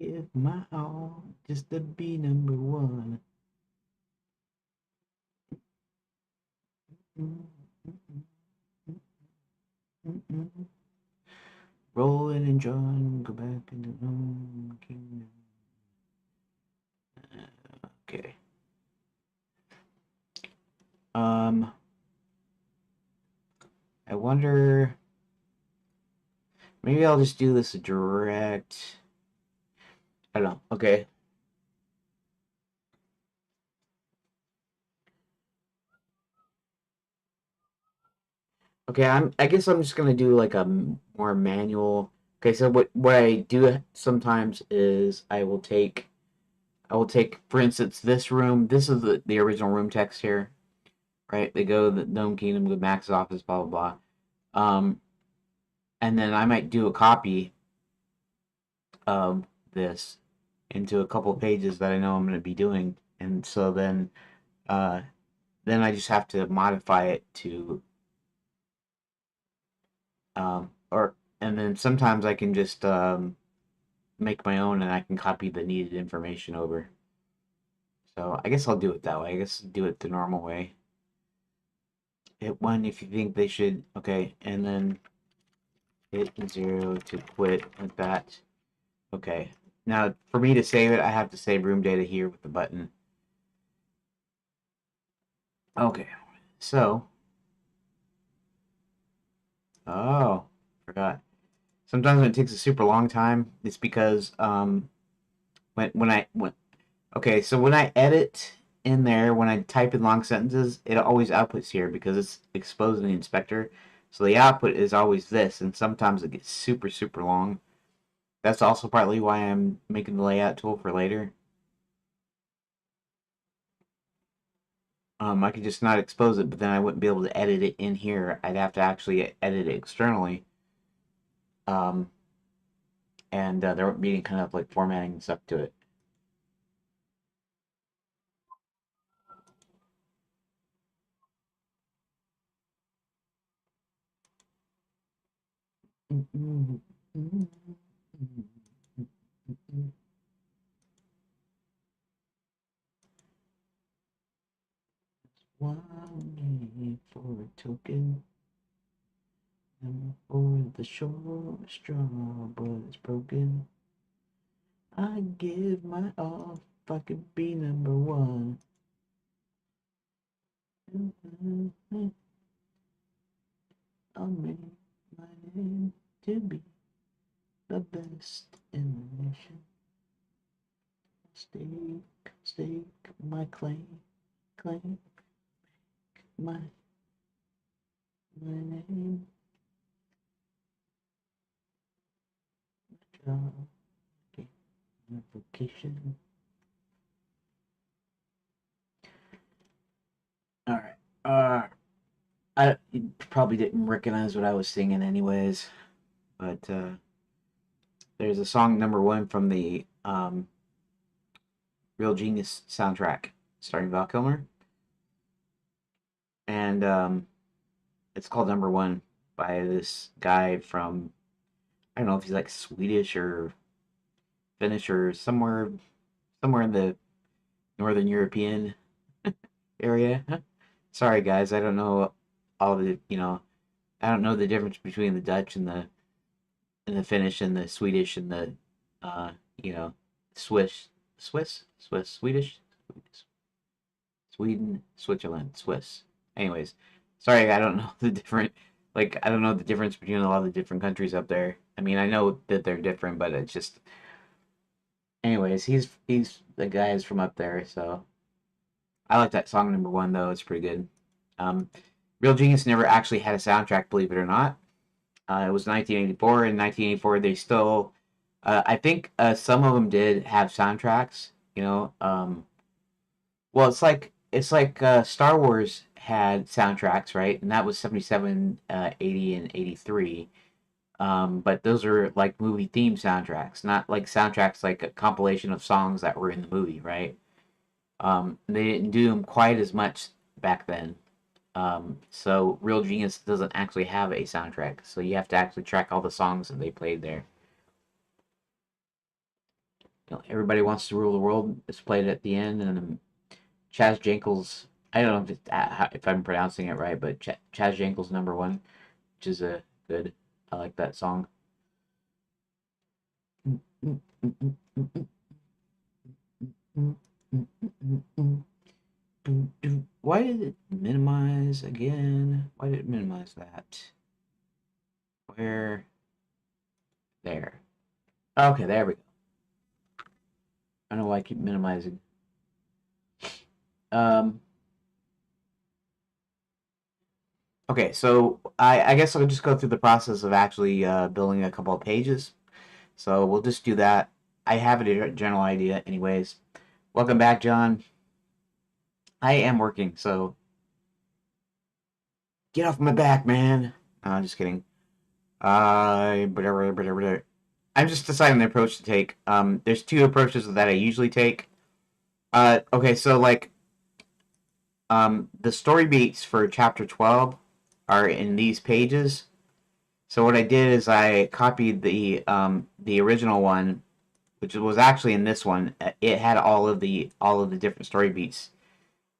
Give my all just to be number one. Rolling and John, go back in the home kingdom. Okay. Um, I wonder. Maybe I'll just do this direct. I don't know. Okay. Okay, I guess I'm just gonna do like a more manual. Okay, so what I do sometimes is I will take, for instance, this room. This is the original room text here, right? They go to the Gnome Kingdom, go to Max's office, blah blah blah. And then I might do a copy of this into a couple pages that I know I'm going to be doing, and so uh, then I just have to modify it to or and then sometimes I can just make my own and I can copy the needed information over. So I guess I'll do it that way. I guess do it the normal way. Hit one if you think they should. Okay, and then hit 0 to quit like that. Okay. Now, for me to save it, I have to save room data here with the button. Okay. So, oh, forgot. Sometimes when it takes a super long time, it's because when okay, so when I edit in there, when I type in long sentences, it always outputs here because it's exposed in the inspector. So the output is always this, and sometimes it gets super, super long. That's also partly why I'm making the layout tool for later. I could just not expose it, but then I wouldn't be able to edit it in here. I'd have to actually edit it externally. Um, and there would be kind of like formatting and stuff to it. One for a token, and for the short straw, but it's broken. I give my all if I could be number one. I'll make my name to be the best in the nation. Stake my claim my name, job, my vocation. All right. I you probably didn't recognize what I was singing, anyways. But there's a song number one from the Real Genius soundtrack, starring Val Kilmer, and it's called Number One by this guy from I don't know if he's like Swedish or Finnish or somewhere in the Northern European area. Sorry, guys, I don't know all the I don't know the difference between the Dutch and the Finnish and the Swedish and the uh you know Swiss Swedish Sweden Switzerland Swiss. Anyways, sorry, I don't know the different I don't know the difference between a lot of the different countries up there. I mean, I know that they're different, but it's just anyways, he's the guy is from up there, so I like that song number one though. It's pretty good. Um, Real Genius never actually had a soundtrack, believe it or not. It was 1984. In 1984, they still, I think some of them did have soundtracks. Well, it's like Star Wars had soundtracks, right? And that was 77, 80, and 83. But those are like movie theme soundtracks, not like soundtracks like a compilation of songs that were in the movie, right? They didn't do them quite as much back then. So Real Genius doesn't actually have a soundtrack, so you have to actually track all the songs that they played there. Everybody Wants to Rule the World is played at the end, and Chaz Jankel's. I don't know if if I'm pronouncing it right, but Chaz Jankel's number one, which is a good. I like that song. Why did it minimize again? Why did it minimize that? Where? There. Okay, there we go. I don't know why I keep minimizing. Um. Okay, so I guess I'll just go through the process of actually building a couple of pages. So we'll just do that. I have a general idea, anyways. Welcome back, John. I am working, so get off my back, man. No, I'm just kidding. I'm just deciding the approach to take. There's two approaches that I usually take. Okay, so like, the story beats for chapter 12 are in these pages. So what I did is I copied the original one, which was actually in this one. It had all of the different story beats.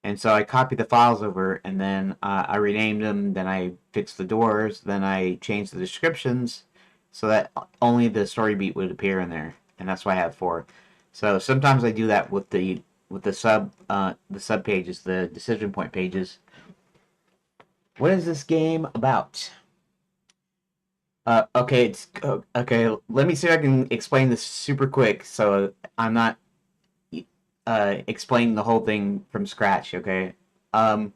And so I copied the files over, and then I renamed them, then I fixed the doors, then I changed the descriptions so that only the story beat would appear in there. And that's why I have 4. So sometimes I do that with the sub pages, the decision point pages. What is this game about? Okay, okay. Let me see if I can explain this super quick, so I'm not explaining the whole thing from scratch. Okay. Um.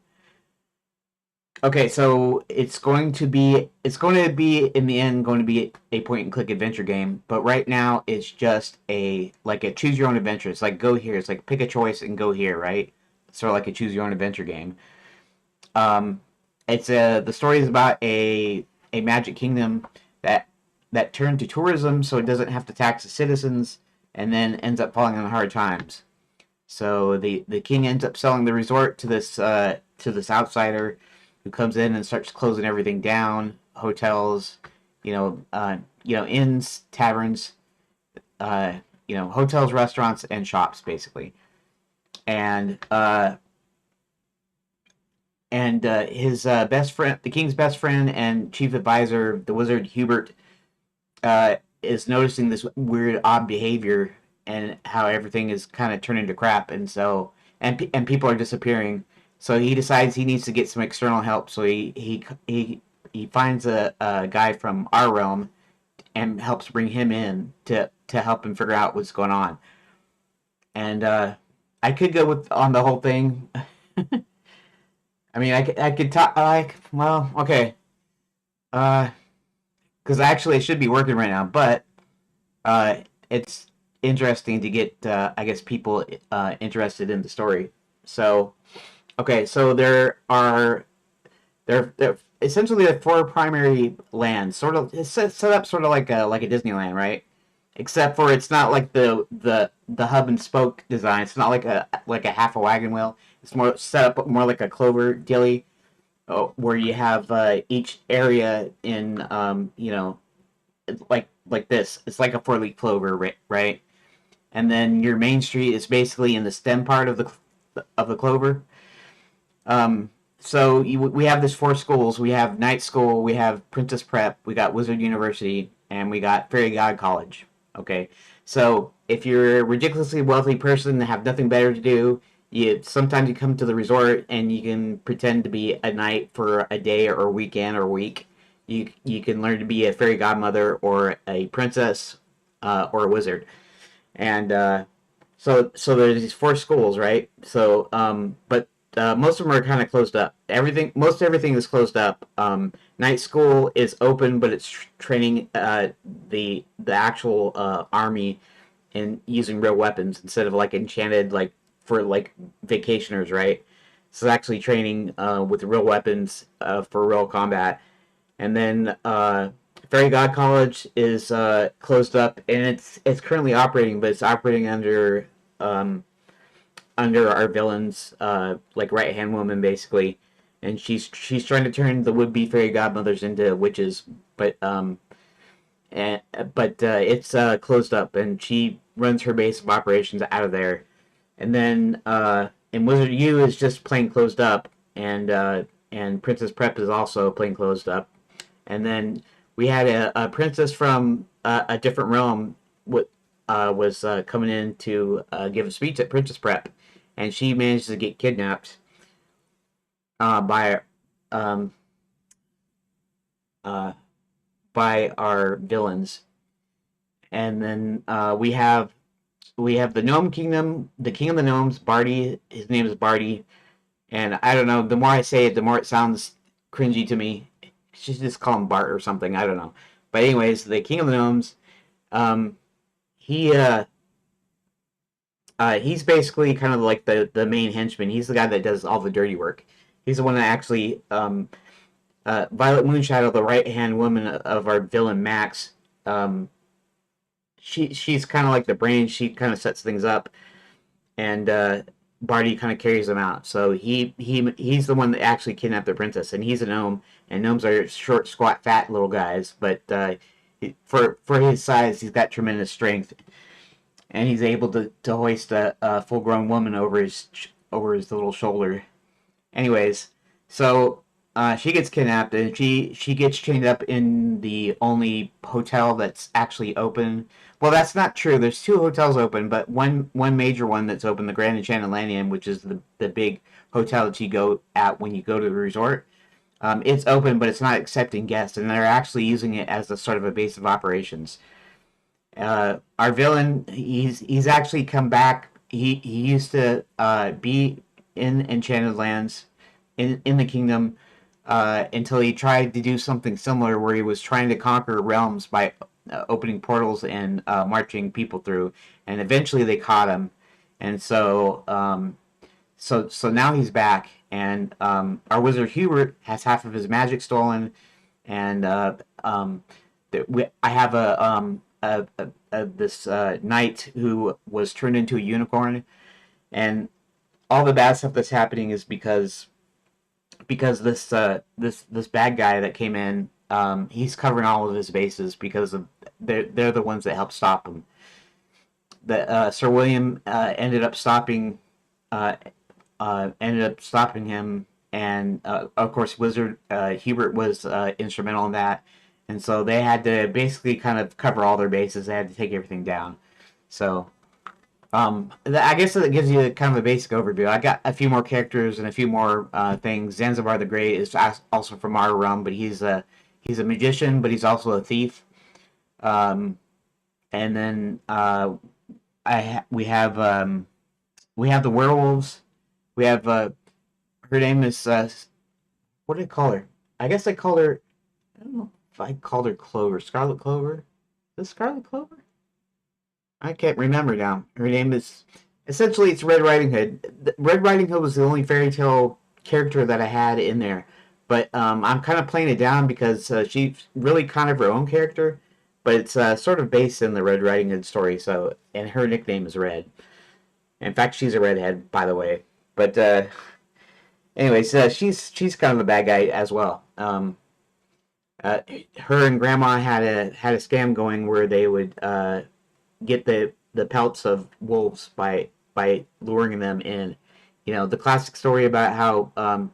Okay, so it's going to be in the end going to be a point and click adventure game, but right now it's just a choose your own adventure. It's like go here. It's like pick a choice and go here, right? Sort of like a choose your own adventure game. Um, it's the story is about a magic kingdom that turned to tourism, so it doesn't have to tax the citizens, and then ends up falling on hard times. So the king ends up selling the resort to this outsider who comes in and starts closing everything down, hotels, inns, taverns, hotels, restaurants, and shops, basically. And his best friend, the king's best friend and chief advisor, the wizard Hubert, is noticing this weird, odd behavior and how everything is kind of turning to crap, and so and people are disappearing. So he decides he needs to get some external help. So he finds a guy from our realm and helps bring him in to help him figure out what's going on. And I could go with on the whole thing. I mean, I could talk like well, okay, because actually it should be working right now, but it's interesting to get I guess people interested in the story. So okay, so there essentially there are 4 primary lands. Sort of it's set up sort of like a Disneyland, right? Except for it's not like the hub and spoke design. It's not like a half a wagon wheel. It's more set up more like a clover dilly, where you have each area in like this. It's like a 4-leaf clover, right? And then your main street is basically in the stem part of the clover. So we have this 4 schools. We have Night School, we have Princess Prep, we got Wizard University, and we got Fairy God College. Okay, so if you're a ridiculously wealthy person and have nothing better to do, sometimes you come to the resort and you can pretend to be a knight for a day or a weekend or a week. You can learn to be a fairy godmother or a princess or a wizard, and so there's these 4 schools, right? So but most of them are kind of closed up. Most everything is closed up. Night school is open, but it's training the actual army in using real weapons instead of like enchanted like for like vacationers, right? So it's actually training with real weapons for real combat. And then Fairy God College is closed up, and it's currently operating, but it's operating um, under our villain's like right hand woman basically, and she's trying to turn the would be fairy godmothers into witches, but it's closed up, and runs her base of operations out of there. And then and Wizard U is just plain closed up, and Princess Prep is also plain closed up. And then we had a princess from a different realm was coming in to give a speech at Princess Prep, and she managed to get kidnapped by um, uh, by our villains. And then we have the Gnome Kingdom, the King of the Gnomes, Barty. His name is Barty, and I don't know. The more I say it, the more it sounds cringy to me. Should just call him Bart or something. I don't know. But anyways, the King of the Gnomes. Um, he he's basically kind of like the main henchman. He's the guy that does all the dirty work. He's the one that actually Violet Moonshadow, the right hand woman of our villain Max. Um, she's kind of like the brain. She kind of sets things up, and Barty kind of carries them out. So he's the one that actually kidnapped the princess, and he's a gnome. And gnomes are short, squat, fat little guys, but for his size, he's got tremendous strength, and he's able to hoist a full grown woman over his little shoulder. Anyways, so she gets kidnapped, and she gets chained up in the only hotel that's actually open. Well, that's not true. There's two hotels open, but one major one that's open, the Grand Enchanted Landing, which is the big hotel that you go at when you go to the resort. It's open, but it's not accepting guests, and they're actually using it as a sort of a base of operations. Our villain, he's actually come back. He used to be in Enchanted Lands, in the kingdom, until he tried to do something similar, where he was trying to conquer realms by opening portals and marching people through, and eventually they caught him, and so now he's back, and our wizard Hubert has half of his magic stolen, and I have this knight who was turned into a unicorn, and all the bad stuff that's happening is because this bad guy that came in, he's covering all of his bases because of they're the ones that helped stop him. The Sir William ended up stopping him, and of course Wizard Hubert was instrumental in that, and so they had to basically kind of cover all their bases. They had to take everything down. So I guess that gives you kind of a basic overview. I got a few more characters and a few more things. Zanzibar the Great is also from our realm, but he's a magician, but he's also a thief. Um, and then we have the werewolves. We have her name is what do they call her? I guess I called her. I don't know if I called her Clover, Scarlet Clover. Is it Scarlet Clover? I can't remember now. Her name is essentially it's Red Riding Hood. Red Riding Hood was the only fairy tale character that I had in there, but I'm kind of playing it down because she's really kind of her own character, but it's sort of based in the Red Riding Hood story. So, and her nickname is Red. In fact, she's a redhead, by the way. But anyways, she's kind of a bad guy as well. Her and Grandma had a scam going where they would get the pelts of wolves by luring them in. You know, the classic story about how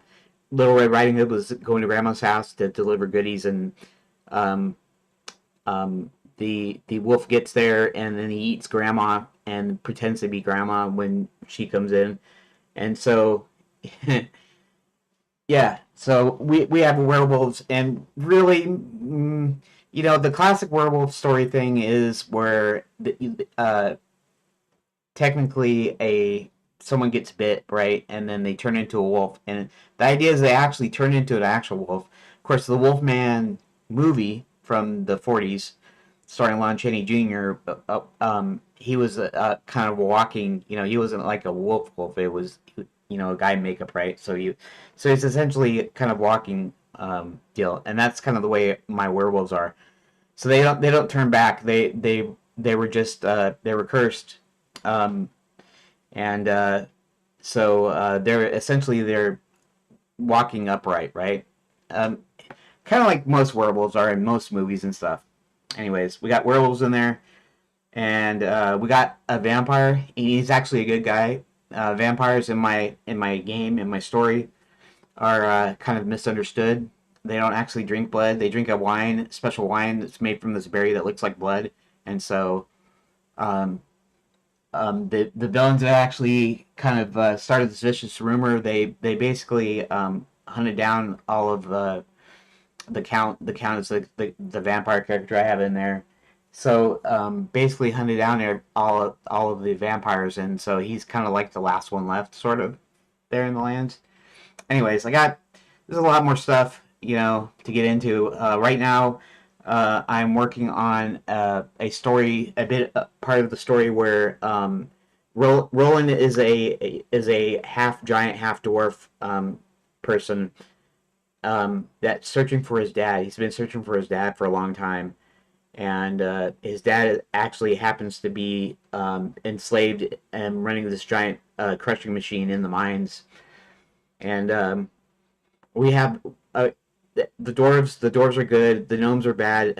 Little Red Riding Hood was going to Grandma's house to deliver goodies, and um, the wolf gets there, and then he eats Grandma and pretends to be Grandma when she comes in, and so yeah, so we have werewolves, and really, the classic werewolf story thing is where technically a someone gets bit, right, and then they turn into a wolf, and the idea is they actually turn into an actual wolf. Of course, the Wolfman movie from the 40s, starring Lon Chaney Jr., he was kind of walking. He wasn't like a wolf. It was a guy in makeup, right? So he's essentially kind of walking deal, and that's kind of the way my werewolves are. So they don't turn back. They were just they were cursed, um, and so they're walking upright, right? Um, Kind of like most werewolves are in most movies and stuff. Anyways, we got werewolves in there. and we got a vampire. He's actually a good guy. Vampires in my game, in my story, are kind of misunderstood. They don't actually drink blood. They drink a wine, special wine that's made from this berry that looks like blood. And so um, the villains that actually kind of started this vicious rumor. They basically hunted down all of the count. The count is the vampire character I have in there. So basically hunted down all of the vampires, and so he's kind of like the last one left, sort of there in the lands. Anyways, there's a lot more stuff to get into. Right now, I'm working on a story, a bit part of the story where Roland is a half giant, half dwarf person that's searching for his dad. He's been searching for his dad for a long time, and his dad actually happens to be enslaved and running this giant crushing machine in the mines. And we have the dwarves. The dwarves are good. The gnomes are bad.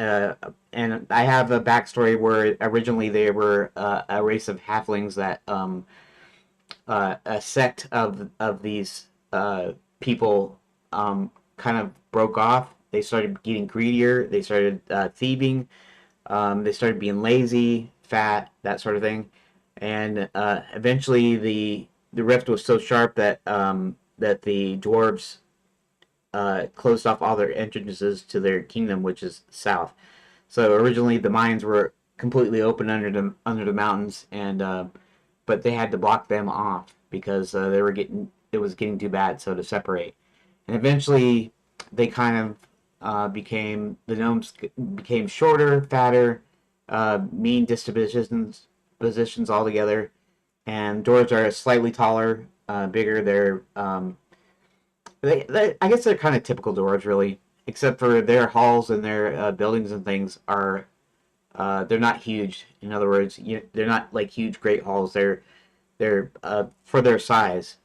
And I have a backstory where originally they were a race of halflings that a sect of these people kind of broke off. They started getting greedier. They started thieving. They started being lazy, fat, that sort of thing. And eventually, the rift was so sharp that the dwarves closed off all their entrances to their kingdom, which is south. So originally, the mines were completely open under the mountains, and but they had to block them off because they were getting it was getting too bad, so to separate. And eventually, they kind of the gnomes became shorter, fatter, mean dispositions altogether, and dwarves are slightly taller, bigger. I guess they're kind of typical dwarves, really, except for their halls and their buildings and things are they're not huge. In other words, they're not like huge great halls. They're for their size,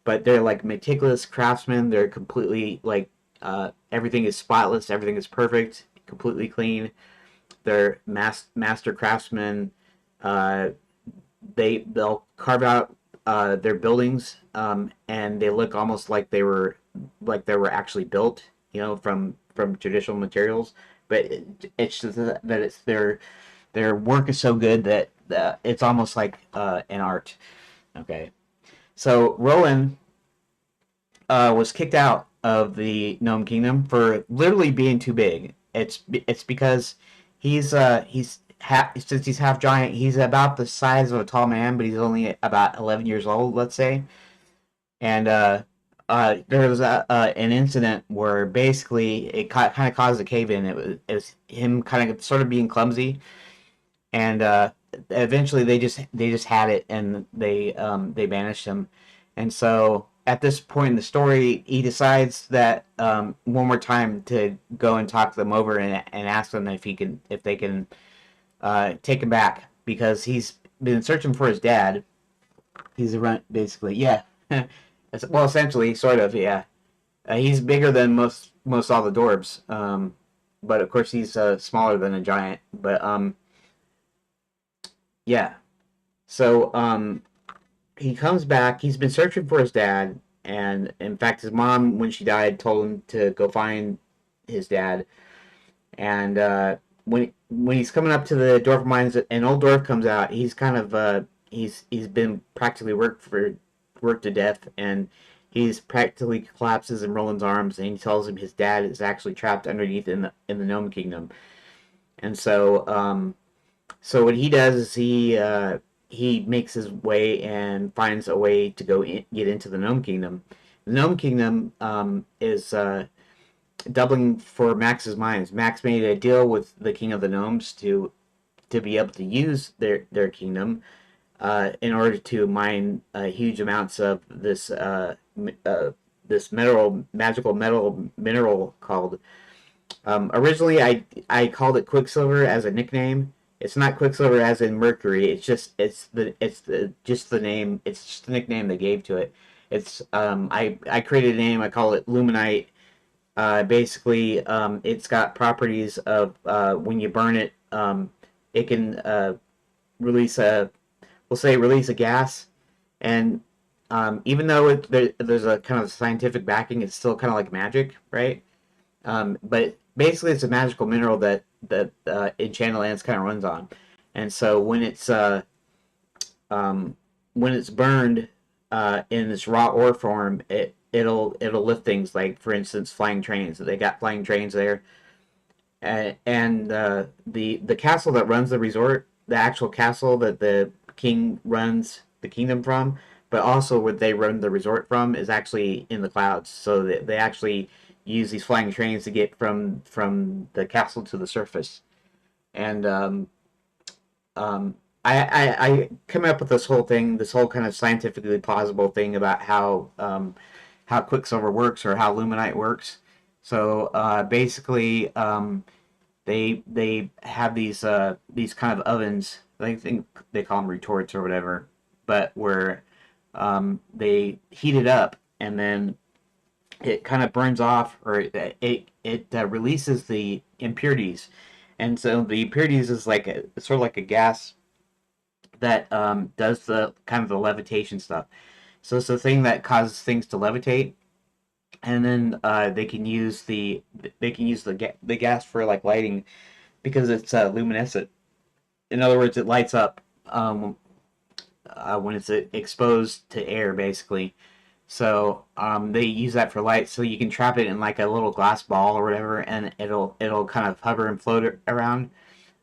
but they're like meticulous craftsmen. They're completely like everything is spotless, everything is perfect, completely clean. They're master craftsmen. Uh, they'll carve out their buildings, and they look almost like they were actually built, from traditional materials. But it's just that it's their work is so good that it's almost like an art. Okay, so Rowan was kicked out of the Gnome Kingdom for literally being too big. It's because since he's half giant, he's about the size of a tall man, but he's only about 11 years old, let's say. And there was an incident where basically it kind of caused a cave in. It was him kind of sort of being clumsy, and eventually they just had it, and they banished him. And so at this point in the story, he decides that one more time to go and talk them over and ask them if they can take him back because he's been searching for his dad. He's a runt, basically. Yeah. Well, essentially, sort of. Yeah. He's bigger than most all the dwarves. But of course he's smaller than a giant. But yeah. So he comes back. He's been searching for his dad, and in fact, his mom, when she died, told him to go find his dad. And when he's coming up to the dwarf mines, an old dwarf comes out. He's kind of he's been practically worked to death, and he's practically collapses in Roland's arms, and he tells him his dad is actually trapped underneath in the gnome kingdom. And so what he does is he makes his way and finds a way to get into the gnome kingdom. The gnome kingdom is doubling for Max's mines. Max made a deal with the king of the gnomes to be able to use their kingdom in order to mine huge amounts of this magical metal mineral called. Originally, I called it Quicksilver as a nickname. It's not Quicksilver as in Mercury. Just the name. It's just the nickname they gave to it. I created a name. I call it Luminite. Basically, it's got properties of when you burn it, it can release a, we'll say release a gas, and even though there's a kind of scientific backing, it's still kind of like magic, right? But basically, it's a magical mineral that Enchanted Lands kind of runs on, and so um, when it's burned in this raw ore form, it'll lift things like, for instance, flying trains. They got flying trains there, and the castle that runs the resort, the actual castle that the king runs the kingdom from, but also where they run the resort from, is actually in the clouds. So they actually use these flying trains to get from the castle to the surface. And um, I came up with this whole thing, this whole kind of scientifically plausible thing about how Quicksilver works, or how Luminite works. So basically, they have these kind of ovens. I think they call them retorts or whatever, but where they heat it up, and then it kind of burns off, or it releases the impurities, and so the impurities is like sort of like a gas that does the kind of the levitation stuff. So it's the thing that causes things to levitate, and then they can use the gas for like lighting, because it's luminescent. In other words, it lights up when it's exposed to air, basically. So they use that for light, so you can trap it in like a little glass ball or whatever, and it'll kind of hover and float around.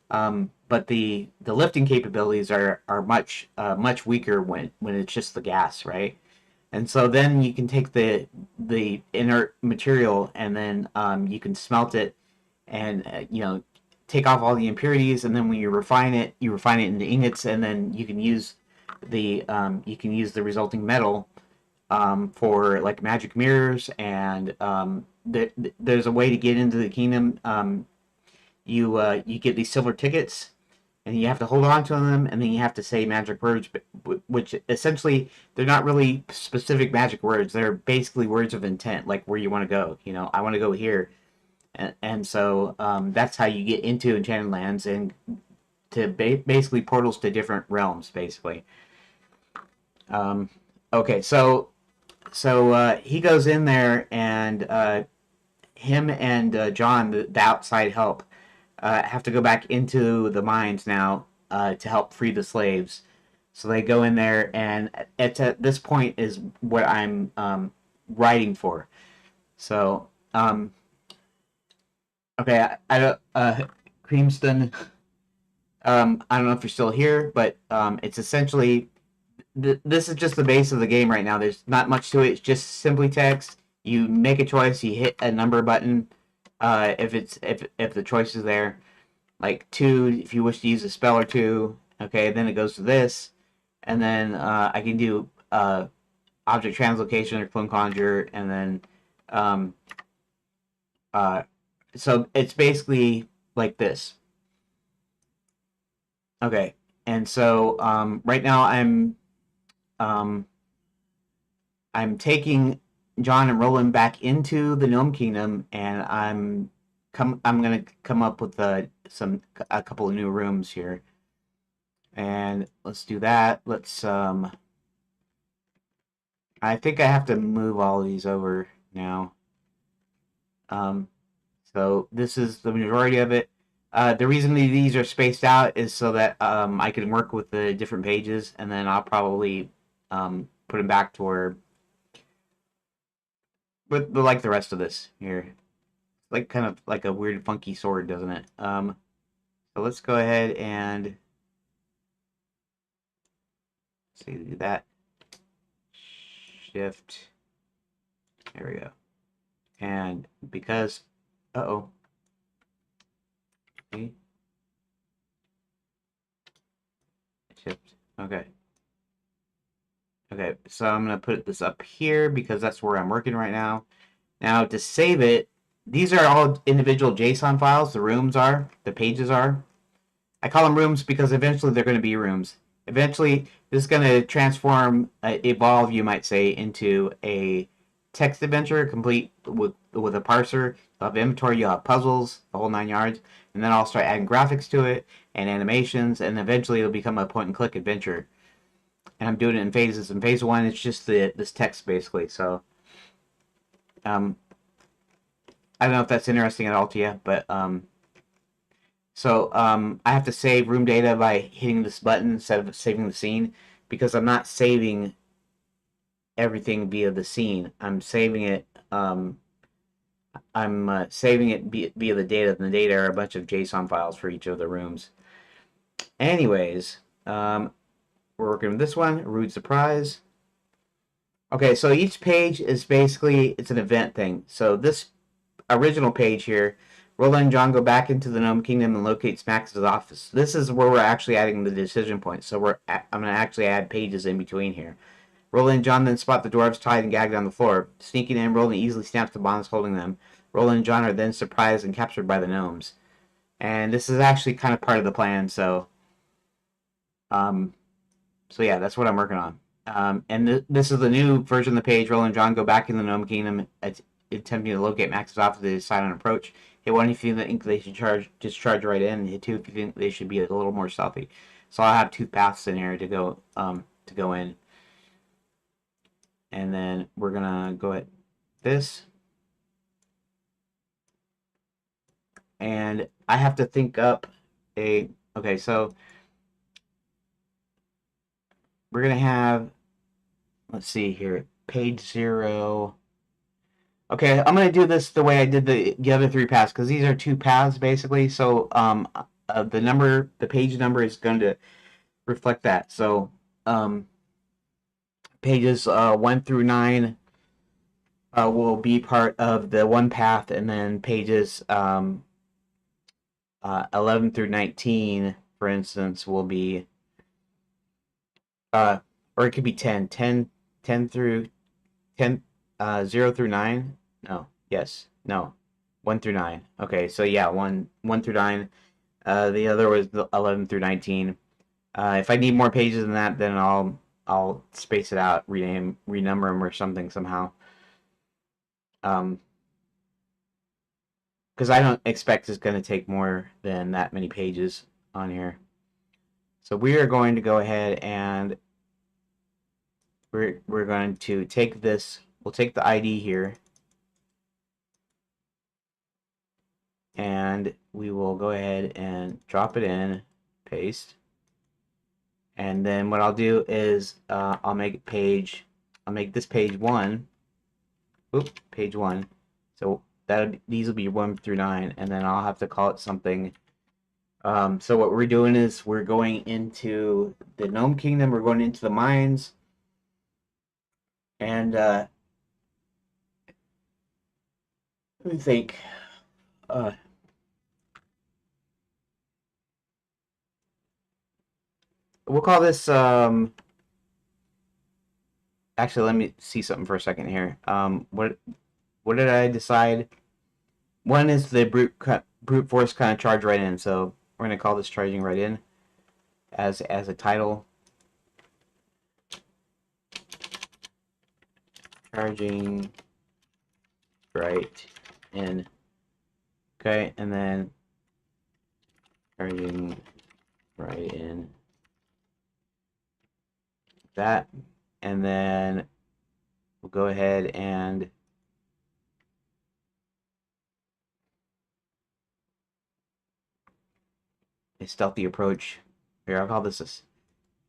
But the lifting capabilities are much weaker when it's just the gas, right? And so then you can take the inert material, and then you can smelt it, and take off all the impurities, and then when you refine it into ingots, and then you can use the resulting metal for like magic mirrors, and there's a way to get into the kingdom. You get these silver tickets, and you have to hold on to them, and then you have to say magic words, which essentially they're not really specific magic words. They're basically words of intent, like where you want to go. I want to go here, and so that's how you get into Enchanted Lands, and to basically portals to different realms, basically. Um, okay, so he goes in there, and him and John, the outside help, have to go back into the mines now to help free the slaves. So they go in there, and at this point is what I'm writing for. So, okay, I don't, Creamston, I don't know if you're still here, but it's essentially, this is just the base of the game right now. There's not much to it. It's just simply text. You make a choice, you hit a number button if the choice is there. Like 2 if you wish to use a spell or two. Okay, then it goes to this, and then I can do object translocation or clone conjure, and then um, uh, so it's basically like this. Okay, and so right now um, I'm taking John and Roland back into the Gnome Kingdom, and I'm gonna come up with a couple of new rooms here, and let's do that. Let's I think I have to move all of these over now. Um, so this is the majority of it. The reason these are spaced out is so that I can work with the different pages, and then I'll probably put them back to where, but like the rest of this here, like kind of like a weird funky sword, doesn't it? So let's go ahead and see, do that. Shift. There we go. And because, uh-oh. See? Shift. Okay. Okay, so I'm going to put this up here because that's where I'm working right now. Now, to save it, these are all individual JSON files. The rooms are, the pages are. I call them rooms because eventually they're going to be rooms. Eventually, this is going to transform, evolve, you might say, into a text adventure complete with a parser. You'll have inventory, you'll have puzzles, the whole 9 yards. And then I'll start adding graphics to it and animations, and eventually it'll become a point-and-click adventure. And I'm doing it in phases. In phase 1, it's just this text, basically. So, um, I don't know if that's interesting at all to you, but I have to save room data by hitting this button instead of saving the scene, because I'm not saving everything via the scene. I'm saving it via the data, and the data are a bunch of JSON files for each of the rooms. Anyways, we're working with this one, Rude Surprise. Okay, so each page is basically, it's an event thing. So this original page here, Roland and John go back into the Gnome Kingdom and locate Max's office. This is where we're actually adding the decision points. So I'm going to actually add pages in between here. Roland and John then spot the dwarves tied and gagged on the floor. Sneaking in, Roland easily snaps the bonds holding them. Roland and John are then surprised and captured by the gnomes. And this is actually kind of part of the plan, so yeah, that's what I'm working on. And this is the new version of the page. Roland and John go back in the Gnome Kingdom, attempting to locate Max's office. They decide on approach. Hit 1 if you think they should charge right in. Hit 2 if you think they should be a little more stealthy. So I'll have 2 paths in here to go in. And then we're gonna go at this. And I have to think up okay, so we're gonna have, let's see here, page 0. Okay, I'm gonna do this the way I did the other 3 paths, because these are 2 paths basically. So the page number is going to reflect that. So pages 1 through 9 will be part of the one path, and then pages 11 through 19, for instance, will be or it could be 10 through 10 0 through 9. No, yes, no, 1 through 9. Okay, so yeah, 1 through 9. The other was 11 through 19. If I need more pages than that, then I'll space it out, renumber them or something somehow. Because I don't expect it's going to take more than that many pages on here. So we are going to go ahead and we're going to take this. We'll take the ID here, and we will go ahead and drop it in, paste, and then what I'll do is I'll make this page 1. Oop, page 1. So these will be 1 through 9, and then I'll have to call it something. So what we're doing is we're going into the Gnome Kingdom. We're going into the mines, and let me think. We'll call this actually, let me see something for a second here. What did I decide? One is the brute force kind of charge right in, so we're gonna call this charging right in as a title. Charging right in. Okay, and then charging right in. That, and then we'll go ahead and a stealthy approach. Here, I'll call this.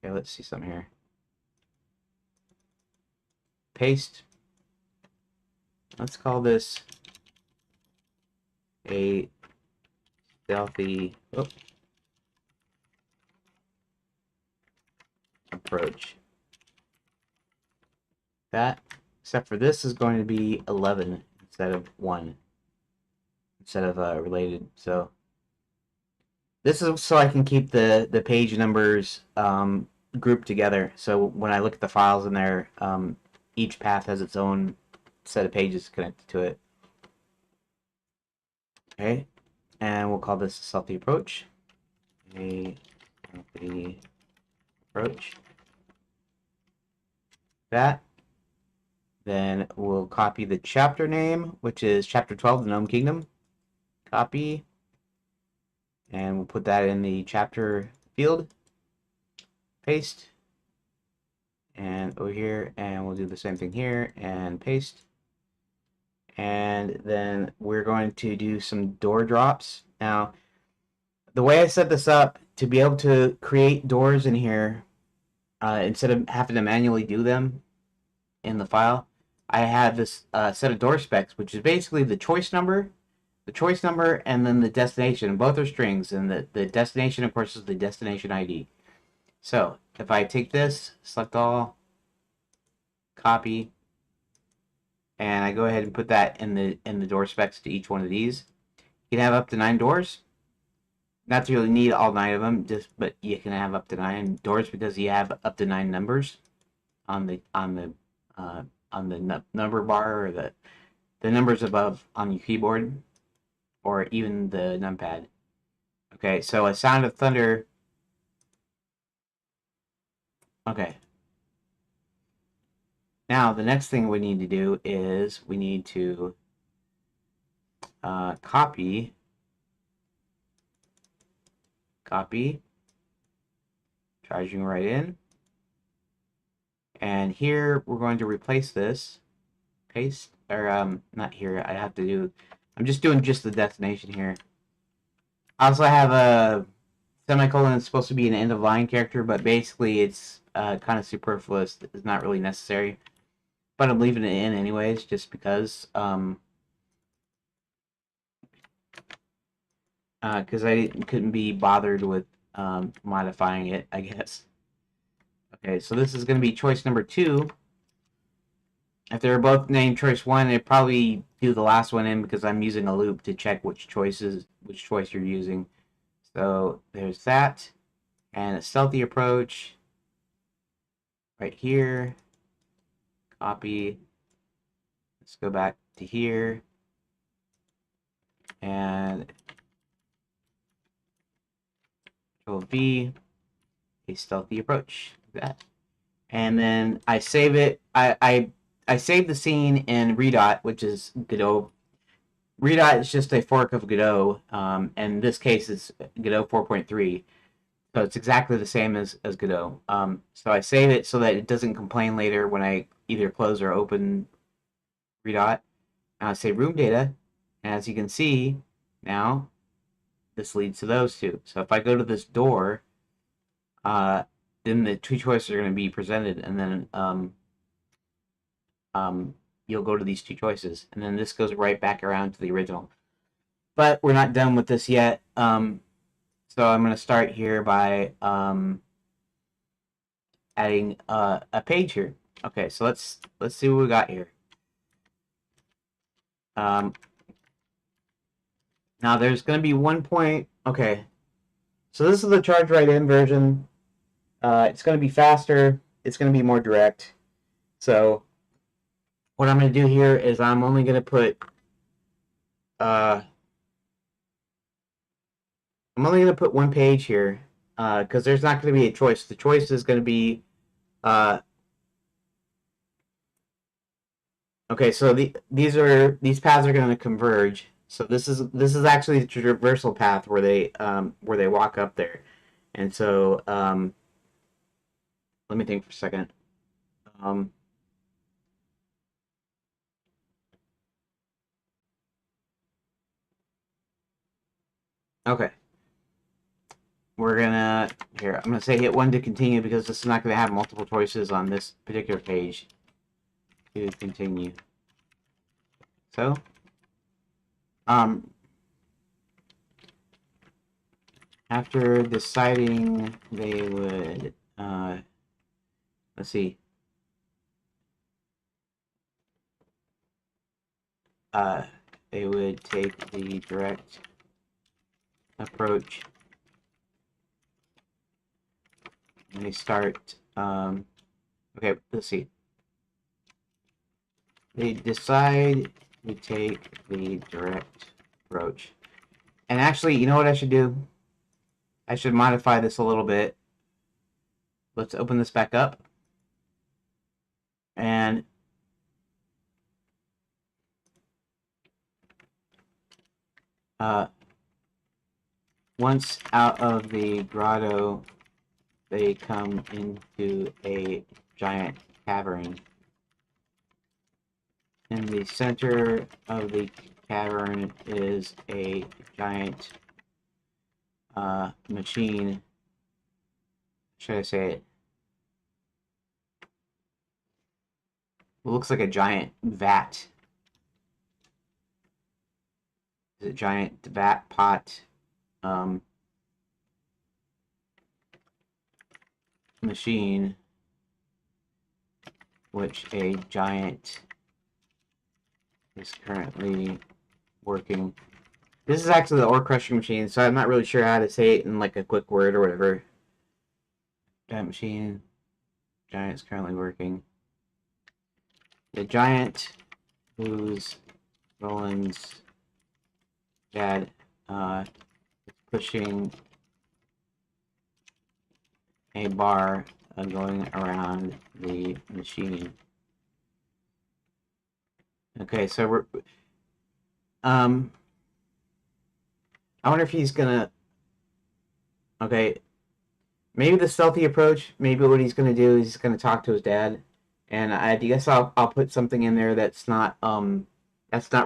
Okay, let's see something here. Paste. Let's call this a stealthy approach. That, except for this is going to be 11 instead of 1, instead of related. So this is so I can keep the page numbers grouped together. So when I look at the files in there, each path has its own set of pages connected to it. Okay, and we'll call this a stealthy approach. A stealthy approach. That. Then we'll copy the chapter name, which is Chapter 12, the Gnome Kingdom. Copy. And we'll put that in the chapter field. Paste. And over here, and we'll do the same thing here, and paste. And then we're going to do some door drops. Now, the way I set this up, to be able to create doors in here, instead of having to manually do them in the file, I have this set of door specs, which is basically the choice number, and then the destination. Both are strings, and the destination, of course, is the destination ID. So if I take this, select all, copy, and I go ahead and put that in the door specs to each one of these, you can have up to 9 doors. Not to really need all 9 of them, but you can have up to 9 doors because you have up to 9 numbers on the number bar, or the numbers above on your keyboard, or even the numpad. Okay, so a sound of thunder. Okay. Now the next thing we need to do is we need to copy, charging right in. And here we're going to replace this, paste, or not here, I have to do, I'm just doing just the destination here. I also have a semicolon. It's supposed to be an end of line character, but basically it's kind of superfluous. It's not really necessary, but I'm leaving it in anyways, just because I couldn't be bothered with modifying it, I guess. Okay, so this is going to be choice number 2. If they're both named choice 1, it'd probably do the last one in because I'm using a loop to check which choice you're using. So there's that, and a stealthy approach right here. Copy. Let's go back to here, and Control V, a stealthy approach. Like that. And then I save it. I save the scene in Redot, which is Godot. Redot is just a fork of Godot. And in this case, it's Godot 4.3. So it's exactly the same as Godot. So I save it so that it doesn't complain later when I either close or open Redot. And I say room data. And as you can see, now this leads to those two. So if I go to this door, then the 2 choices are going to be presented, and then you'll go to these 2 choices, and then this goes right back around to the original. But we're not done with this yet. So I'm going to start here by adding a page here. Okay, so let's see what we got here. Now there's going to be 1 point. Okay, so this is the charge right in version. It's going to be faster. It's going to be more direct. So what I'm going to do here is I'm only going to put I'm only going to put 1 page here because there's not going to be a choice. The choice is going to be okay. So these paths are going to converge. So this is actually the traversal path where they walk up there, and so let me think for a second. Okay. We're gonna here. I'm gonna say hit 1 to continue because this is not gonna have multiple choices on this particular page. To continue. So, after deciding they would, let's see, they would take the direct approach. And they start, okay, let's see. They decide to take the direct approach. And actually, you know what I should do? I should modify this a little bit. Let's open this back up. And once out of the grotto, they come into a giant cavern. In the center of the cavern is a giant machine. Should I say it? It looks like a giant vat. It's a giant vat pot machine, which a giant is currently working. This is actually the ore crushing machine, so I'm not really sure how to say it in like a quick word or whatever. Giant machine. Giant is currently working. The giant who's Roland's dad is pushing a bar going around the machine. Okay, so we're I wonder if he's gonna. Okay, maybe the stealthy approach. Maybe what he's gonna do is he's gonna talk to his dad, and I guess I'll put something in there that's not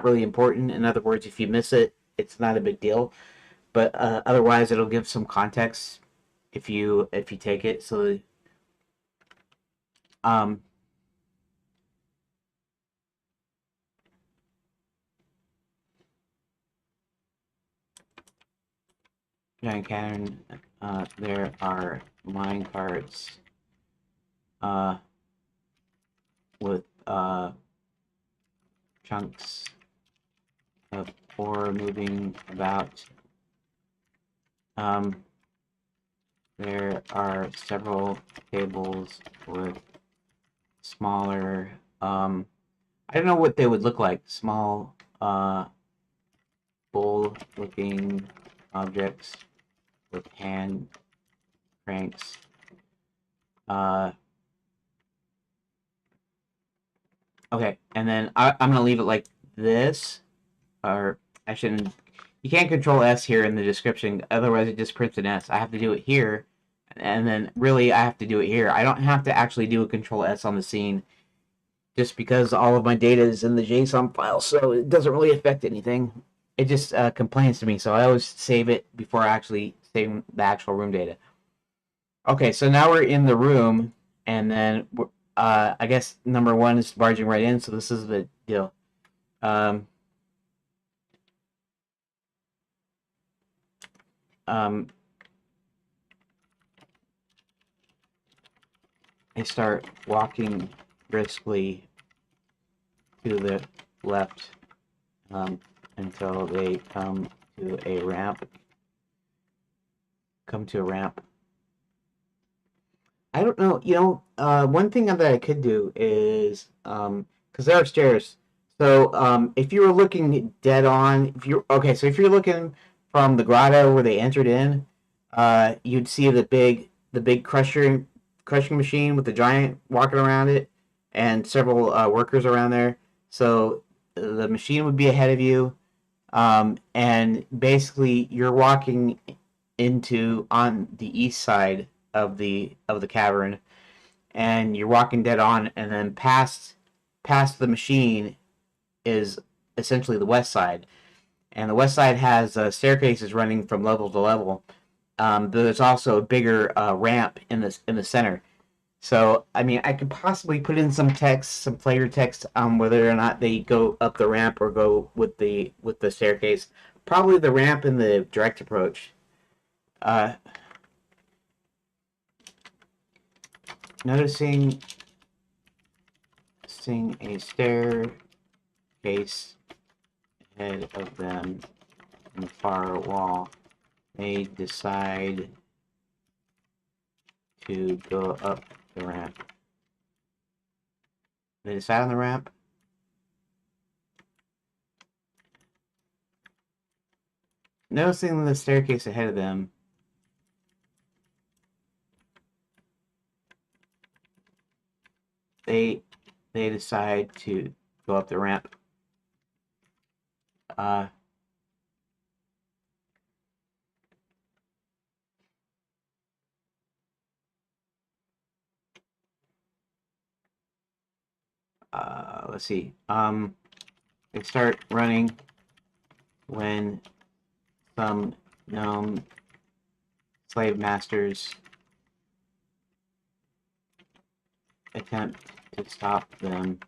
really important. In other words, if you miss it, it's not a big deal. But otherwise, it'll give some context if you take it. So giant cavern. There are mine carts with chunks of ore moving about. There are several tables with smaller. I don't know what they would look like. Small bowl-looking objects with hand cranks. Okay, and then I'm gonna leave it like this, or I shouldn't. You can't control S here in the description, otherwise it just prints an S. I have to do it here, and then really I have to do it here. I don't have to actually do a control S on the scene, just because all of my data is in the JSON file, so it doesn't really affect anything. It just complains to me, so I always save it before actually saving the actual room data. Okay, so now we're in the room, and then I guess number one is barging right in, so this is the deal. I start walking briskly to the left until they come to a ramp. I don't know, one thing that I could do is, because there are stairs, so if you were looking dead on, so if you're looking from the grotto where they entered in, you'd see the big crushing machine with the giant walking around it, and several workers around there. So the machine would be ahead of you, and basically you're walking on the east side of the cavern, and you're walking dead on, and then past the machine is essentially the west side, and the west side has staircases running from level to level. There's also a bigger ramp in the center. So I mean, I could possibly put in some text, some flavor text on whether or not they go up the ramp or go with the staircase. Probably the ramp in the direct approach. Noticing a staircase ahead of them on the far wall, they decide to go up the ramp. They decide on the ramp. Noticing the staircase ahead of them, they decide to go up the ramp. let's see. They start running when some gnome slave masters attempt to stop them.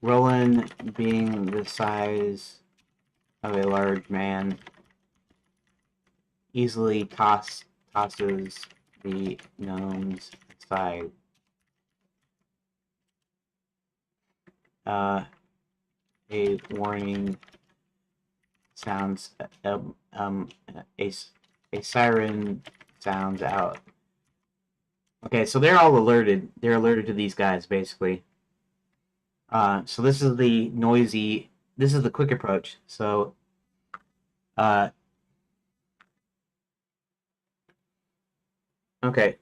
Roland, being the size of a large man, easily tosses the gnomes aside. A warning sounds. A siren sounds out. Okay, so they're all alerted. They're alerted to these guys, basically. So this is the noisy. This is the quick approach. So, okay.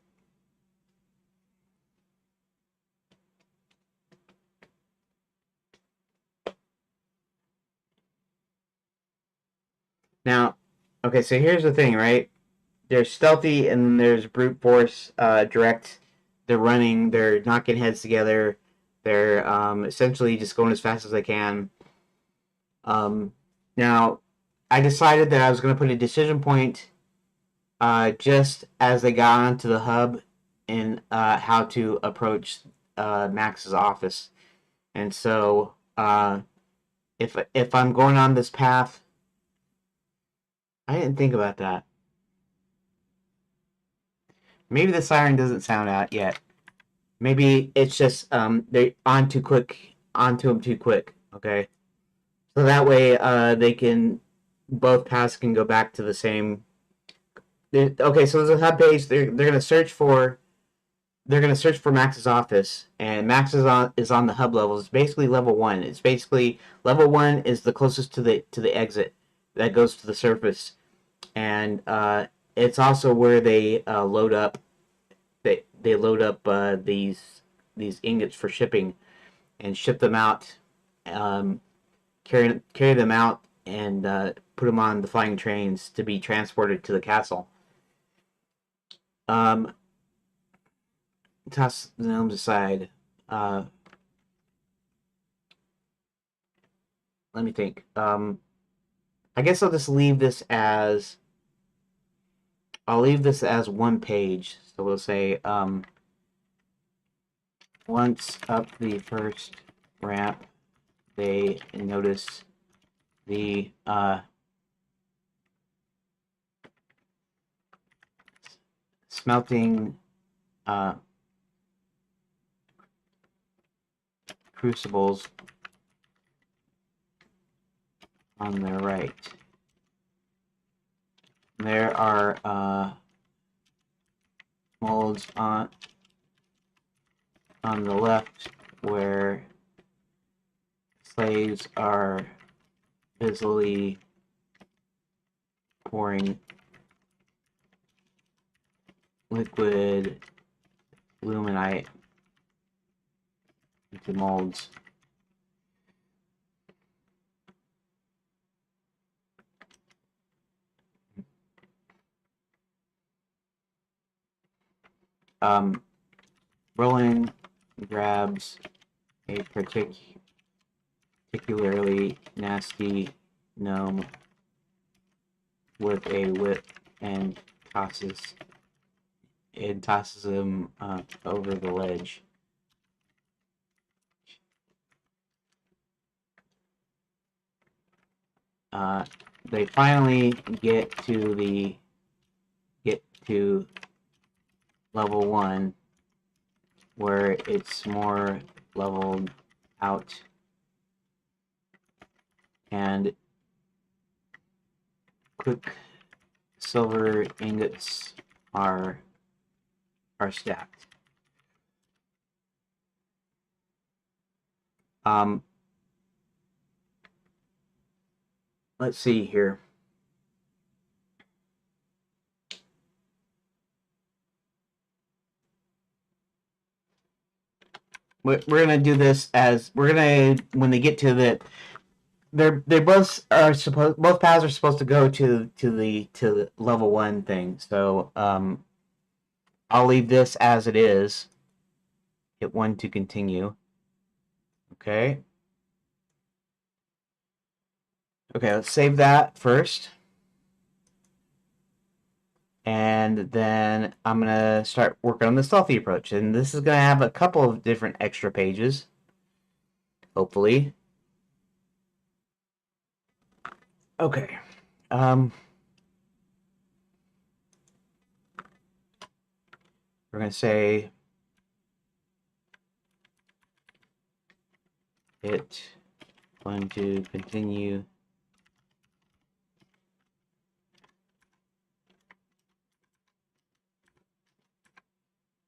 Now, okay, so here's the thing, right? There's stealthy and there's brute force, direct. They're running, they're knocking heads together. They're essentially just going as fast as they can. Now, I decided that I was going to put a decision point just as they got onto the hub and how to approach Max's office. And so, if I'm going on this path, I didn't think about that. Maybe the siren doesn't sound out yet. Maybe it's just they're onto them too quick. Okay, so that way they can both paths can go back to the same. Okay, so there's a hub page. They're gonna search for Max's office, and Max is on the hub level. It's basically level 1. It's basically level 1 is the closest to the exit that goes to the surface, and it's also where they load up. They load up these ingots for shipping, and ship them out, carry them out, and put them on the flying trains to be transported to the castle. Toss the gnomes aside. Let me think. I guess I'll just leave this as. I'll leave this as one page. So we'll say, once up the first ramp, they notice the smelting crucibles on their right. There are molds on the left where slaves are busily pouring liquid luminite into molds. Roland grabs a particularly nasty gnome with a whip and tosses him over the ledge. They finally get to level 1, where it's more leveled out, and Quicksilver ingots are stacked. Let's see here. We're gonna do this as when they get to the they both paths are supposed to go to the level 1 thing. So I'll leave this as it is. Hit 1 to continue. Okay. Okay, let's save that first. And then I'm going to start working on the stealthy approach. And this is going to have a couple of different extra pages, hopefully. Okay. We're going to say it going to continue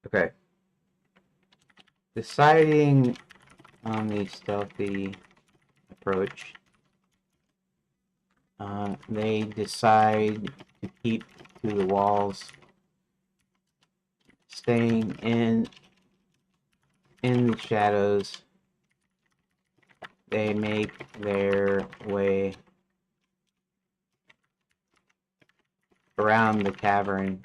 okay. Deciding on the stealthy approach, they decide to keep to the walls, staying in the shadows. They make their way around the cavern.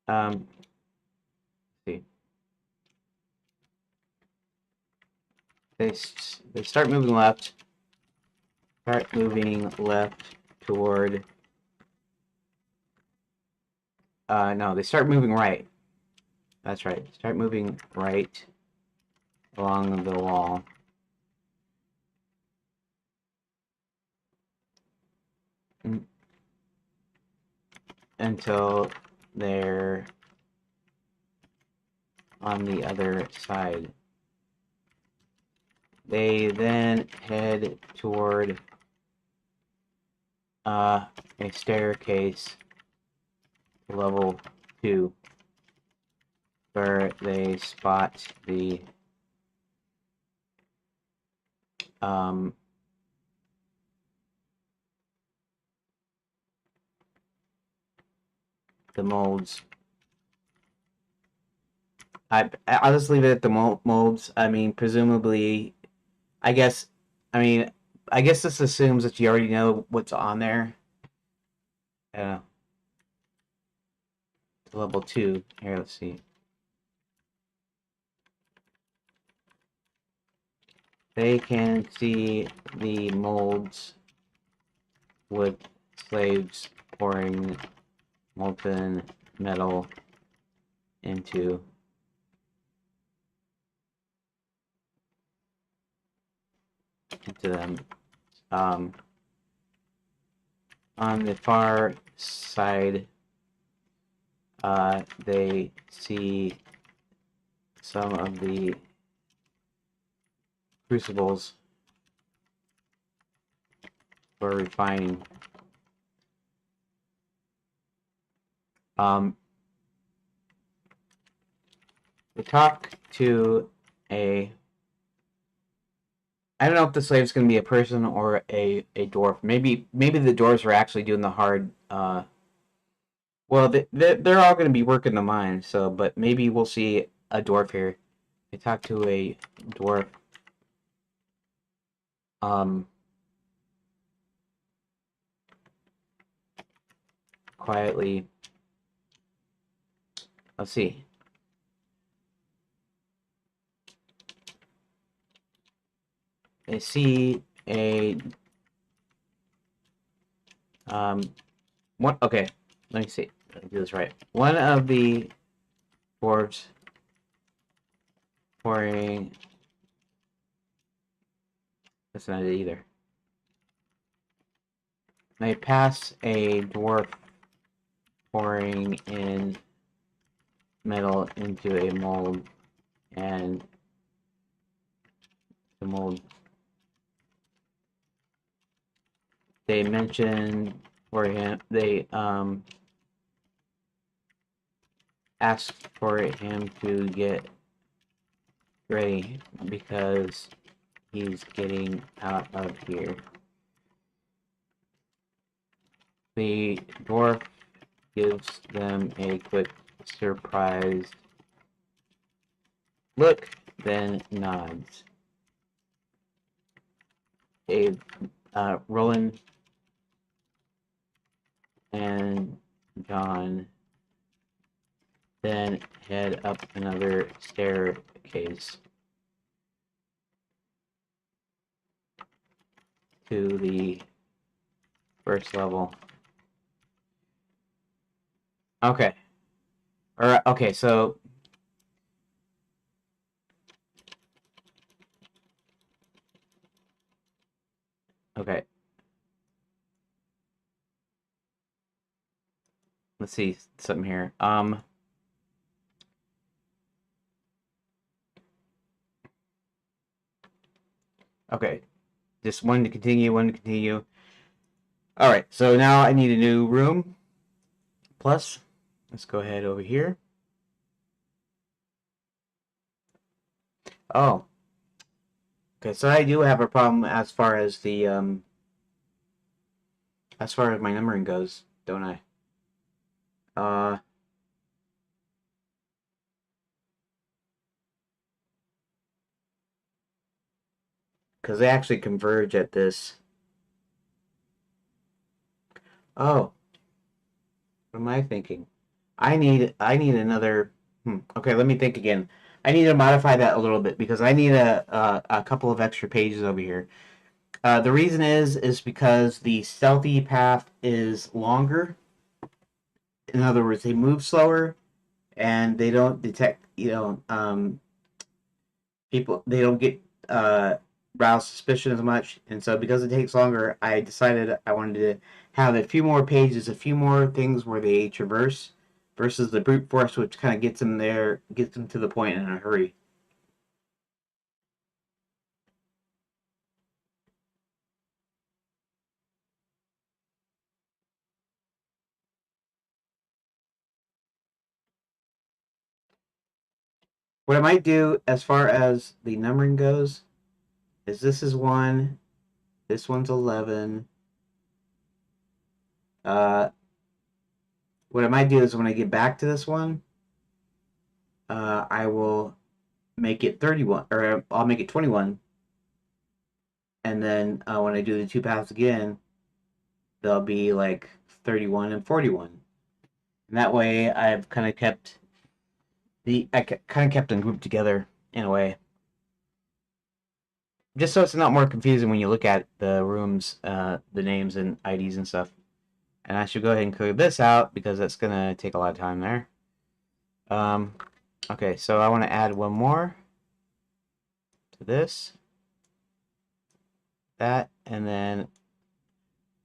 Let's see. They start moving left. Start moving left toward. No, they start moving right. That's right. Start moving right along the wall. Until they're on the other side. They then head toward a staircase to level 2, where they spot the molds. I'll just leave it at the molds. I mean, presumably, I guess. I mean, I guess this assumes that you already know what's on there. Level 2. Here, let's see. They can see the molds with slaves pouring molten metal into them. On the far side, they see some of the crucibles for refining. They talk to a. I don't know if the slave's going to be a person or a dwarf. Maybe the dwarves are actually doing the hard. Well, they're all going to be working the mine. So, but maybe we'll see a dwarf here. They talk to a dwarf. Quietly. Let's see. They see a one. Okay, let me see. Let me do this right. One of the dwarves pouring. That's not it either. They pass a dwarf pouring in metal into a mold, and the mold. They mention for him. They ask for him to get ready because he's getting out of here. The dwarf gives them a quick surprised look, then nods. Roland and John then head up another staircase to the first level. Okay. Alright, okay, so okay. Let's see something here. Okay. Just one to continue, one to continue. Alright, so now I need a new room. Plus, let's go ahead over here. Oh. Okay, so I do have a problem as far as the as far as my numbering goes, don't I? Because they actually converge at this. Oh, what am I thinking? I need another. Okay, let me think again. I need to modify that a little bit because I need a couple of extra pages over here. The reason is because the stealthy path is longer. In other words, they move slower and they don't detect. People they don't get rouse suspicion as much, and so because it takes longer, I decided I wanted to have a few more pages, a few more things where they traverse, versus the brute force, which kind of gets them there, gets them to the point in a hurry. What I might do as far as the numbering goes is this is 1, this one's 11. Uh, what I might do is when I get back to this one, I will make it 31, or I'll make it 21, and then when I do the two paths again, they'll be like 31 and 41. And that way I've kind of kept them grouped together in a way. Just so it's not more confusing when you look at the rooms, the names and IDs and stuff. And I should go ahead and clear this out because that's going to take a lot of time there. Okay, so I want to add one more to this. That, and then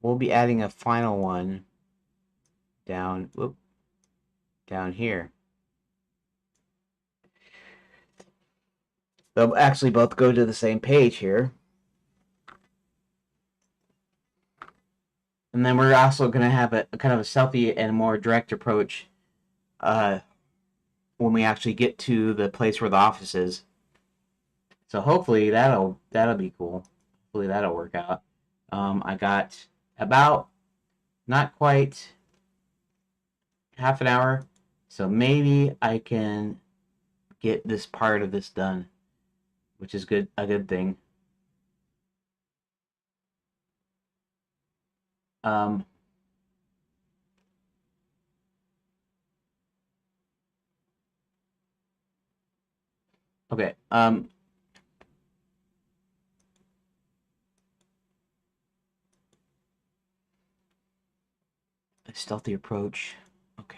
we'll be adding a final one down here. They'll actually both go to the same page here. And then we're also going to have a kind of a stealthy and more direct approach when we actually get to the place where the office is. So hopefully that'll be cool. Hopefully that'll work out. I got about not quite half an hour, so maybe I can get this part of this done, which is a good thing. Um, okay. A stealthy approach. Okay.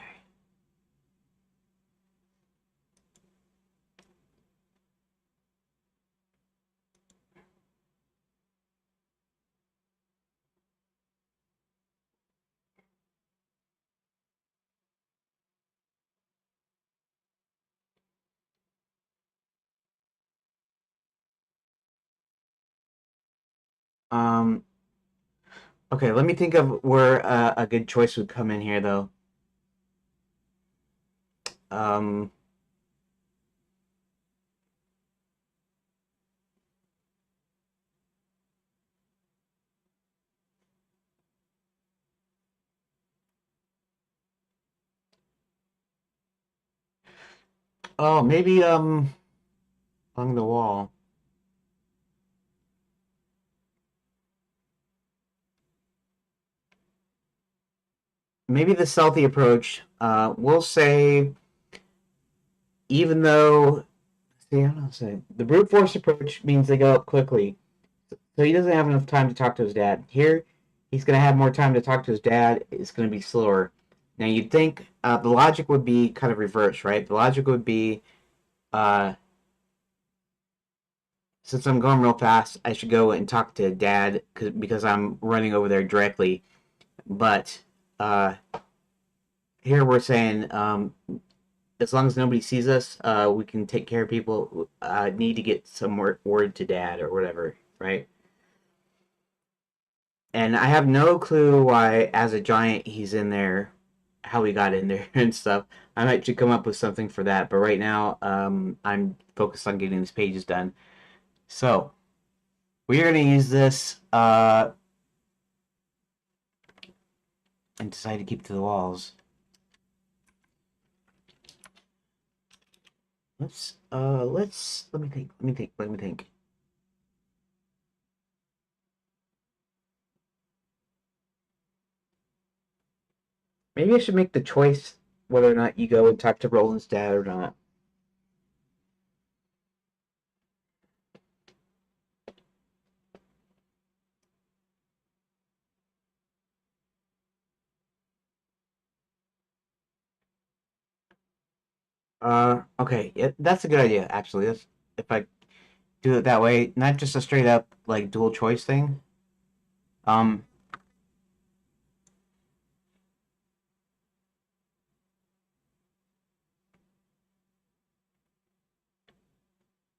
Um, okay, let me think of where a good choice would come in here, though. Um, oh, maybe along the wall. Maybe the stealthy approach. We'll say even though, see, I don't know, say the brute force approach means they go up quickly, so he doesn't have enough time to talk to his dad. Here, he's gonna have more time to talk to his dad. It's gonna be slower. Now you'd think the logic would be kind of reversed, right? The logic would be, uh, since I'm going real fast, I should go and talk to dad because I'm running over there directly. But uh, here we're saying as long as nobody sees us, we can take care of people. Need to get some word to dad or whatever, right? And I have no clue why, as a giant, he's in there, how he got in there and stuff. I might should come up with something for that, but right now, I'm focused on getting these pages done. So we are going to use this and decide to keep it to the walls. Let me think. Maybe I should make the choice whether or not you go and talk to Roland's dad or not. Okay, yeah, that's a good idea, actually. That's if I do it that way, not just a straight up like dual choice thing. Um,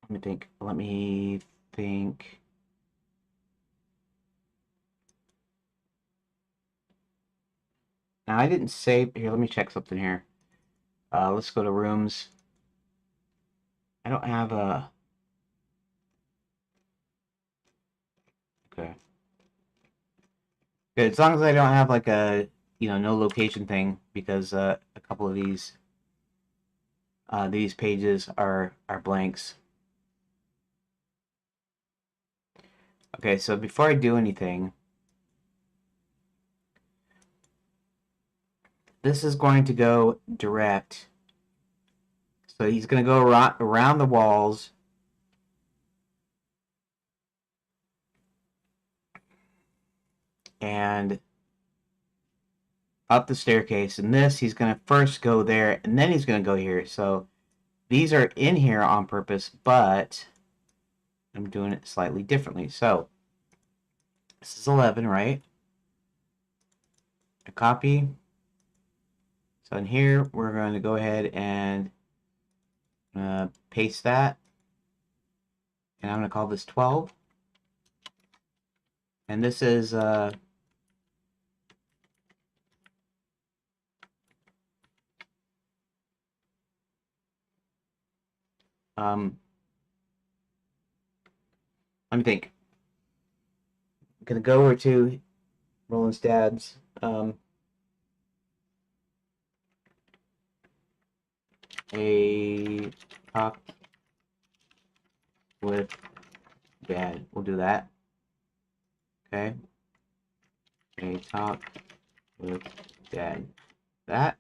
let me think. Let me think. Now I didn't save here. Let me check something here. Let's go to rooms. I don't have a. Okay. Good. As long as I don't have like a no location thing because a couple of these pages are blanks. Okay, so before I do anything, this is going to go direct. So he's going to go around the walls and up the staircase. And this, he's going to first go there and then he's going to go here. So these are in here on purpose, but I'm doing it slightly differently. So this is 11, right? A copy. So in here, we're going to go ahead and paste that. And I'm going to call this 12. And this is let me think. I'm going to go over to Roland's dad's a talk with dad. We'll do that. Okay. A talk with dad. That.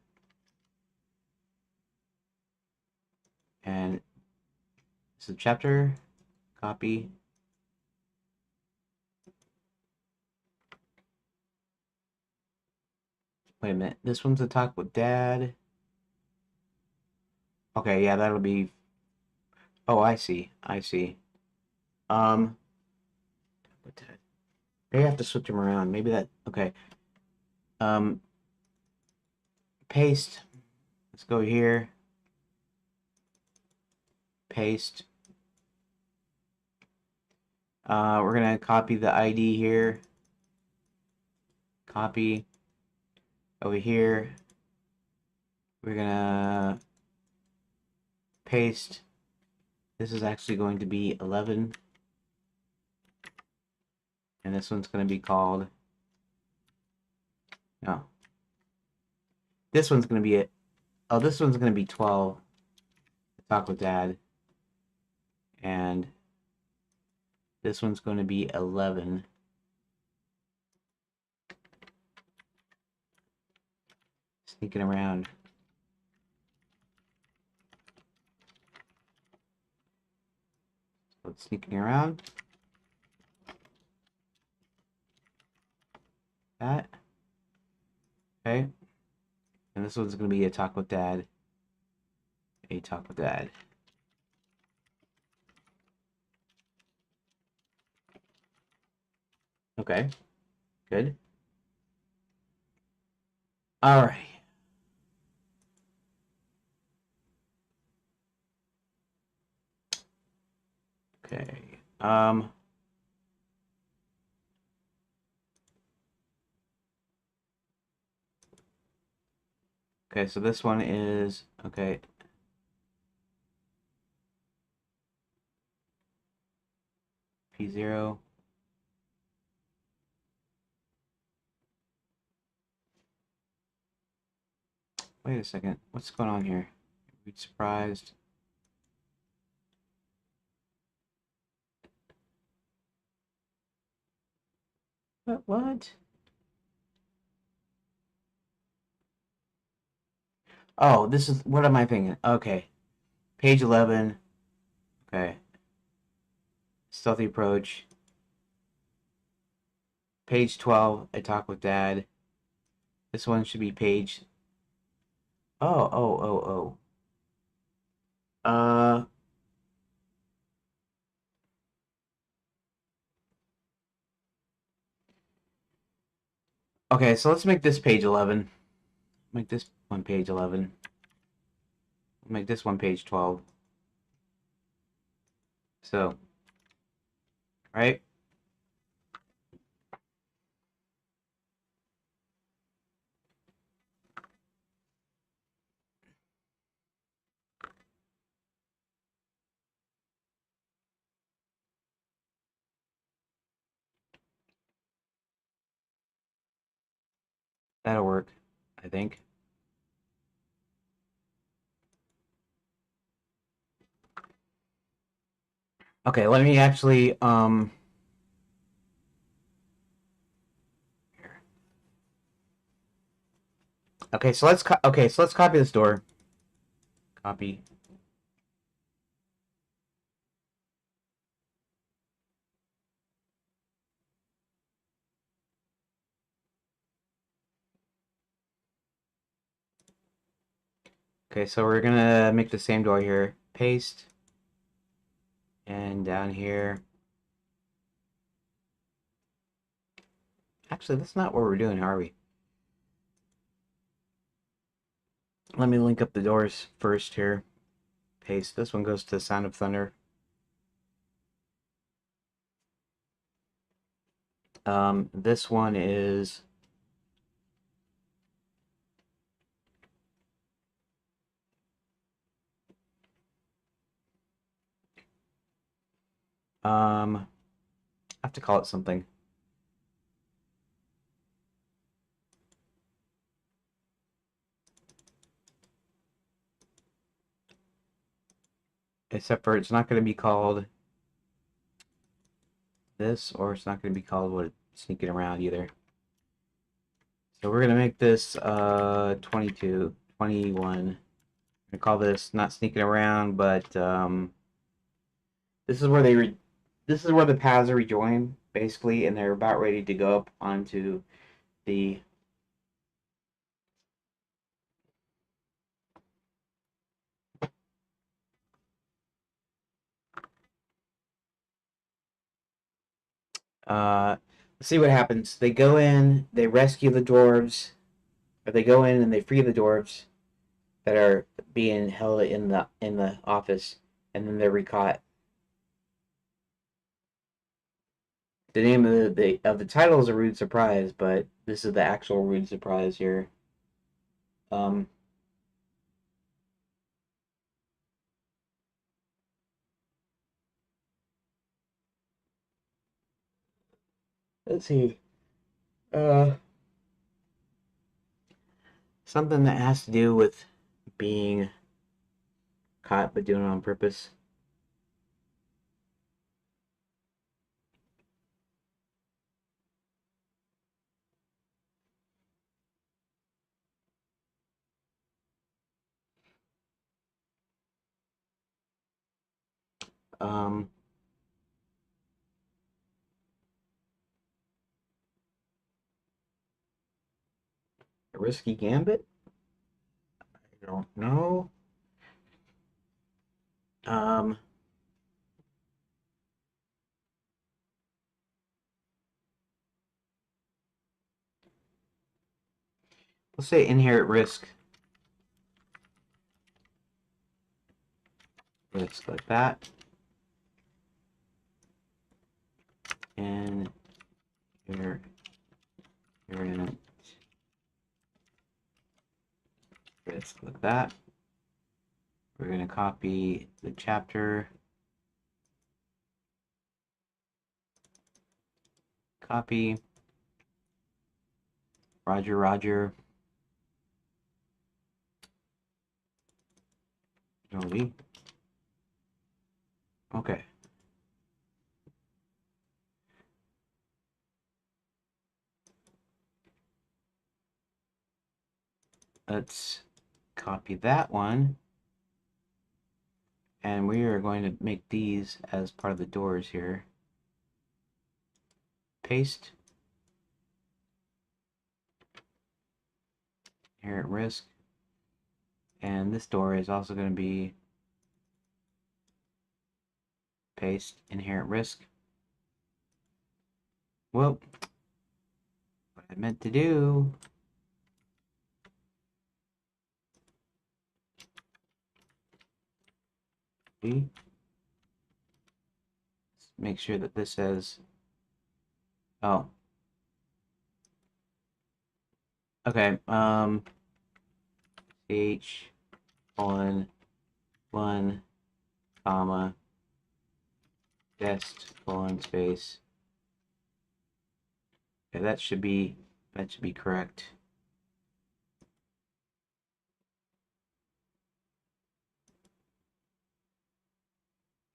And this is chapter. Copy. Wait a minute. This one's a talk with dad. Okay, yeah, that'll be. Oh, I see. I see. Um, maybe I have to switch them around. Maybe that. Okay. Um, paste. Let's go here. Paste. We're gonna copy the ID here. Copy. Over here. We're gonna paste. This is actually going to be 11. And this one's going to be called. No. This one's going to be it. Oh, this one's going to be 12. Talk with dad. And this one's going to be 11. Sneaking around. It's sneaking around. That. Okay. And this one's going to be a talk with dad. A talk with dad. Okay. Good. All right. Okay. Okay, so this one is okay. P0. Wait a second. What's going on here? Read surprised. What? Oh, this is what am I thinking? Okay. Page 11. Okay. Stealthy approach. Page 12, I talk with dad. This one should be page. Oh. Okay, so let's make this page 11. Make this one page 11. Make this one page 12. So, right? That'll work, I think. Okay, let me actually okay, so let's copy this door. Copy. Okay, so we're gonna make the same door here. Paste. And down here. Actually, that's not what we're doing, are we? Let me link up the doors first here. Paste. This one goes to Sound of Thunder. This one is I have to call it something. Except for it's not going to be called this, or it's not going to be called what sneaking around either. So we're going to make this 22, 21. I call this not sneaking around, but this is where this is where the paths are rejoined basically, and they're about ready to go up onto the let's see what happens. They go in, they rescue the dwarves, or they go in and they free the dwarves that are being held in the office, and then they're recaught. The name of the title is a rude surprise, but this is the actual rude surprise here. Um, let's see. Uh, Something that has to do with being caught but doing it on purpose. Um, risky gambit? I don't know. Um, let's say inherit risk. Risk like that. And here, in risk like that. We're going to copy the chapter. Copy. Roger, Roger. Jolie. Okay. Let's copy that one. And we are going to make these as part of the doors here. Paste. Inherit risk. And this door is also going to be paste, inherit risk. Well, what I meant to do. Let's make sure that this says, oh. Okay, H colon 1 comma test colon space. Okay, that should be correct.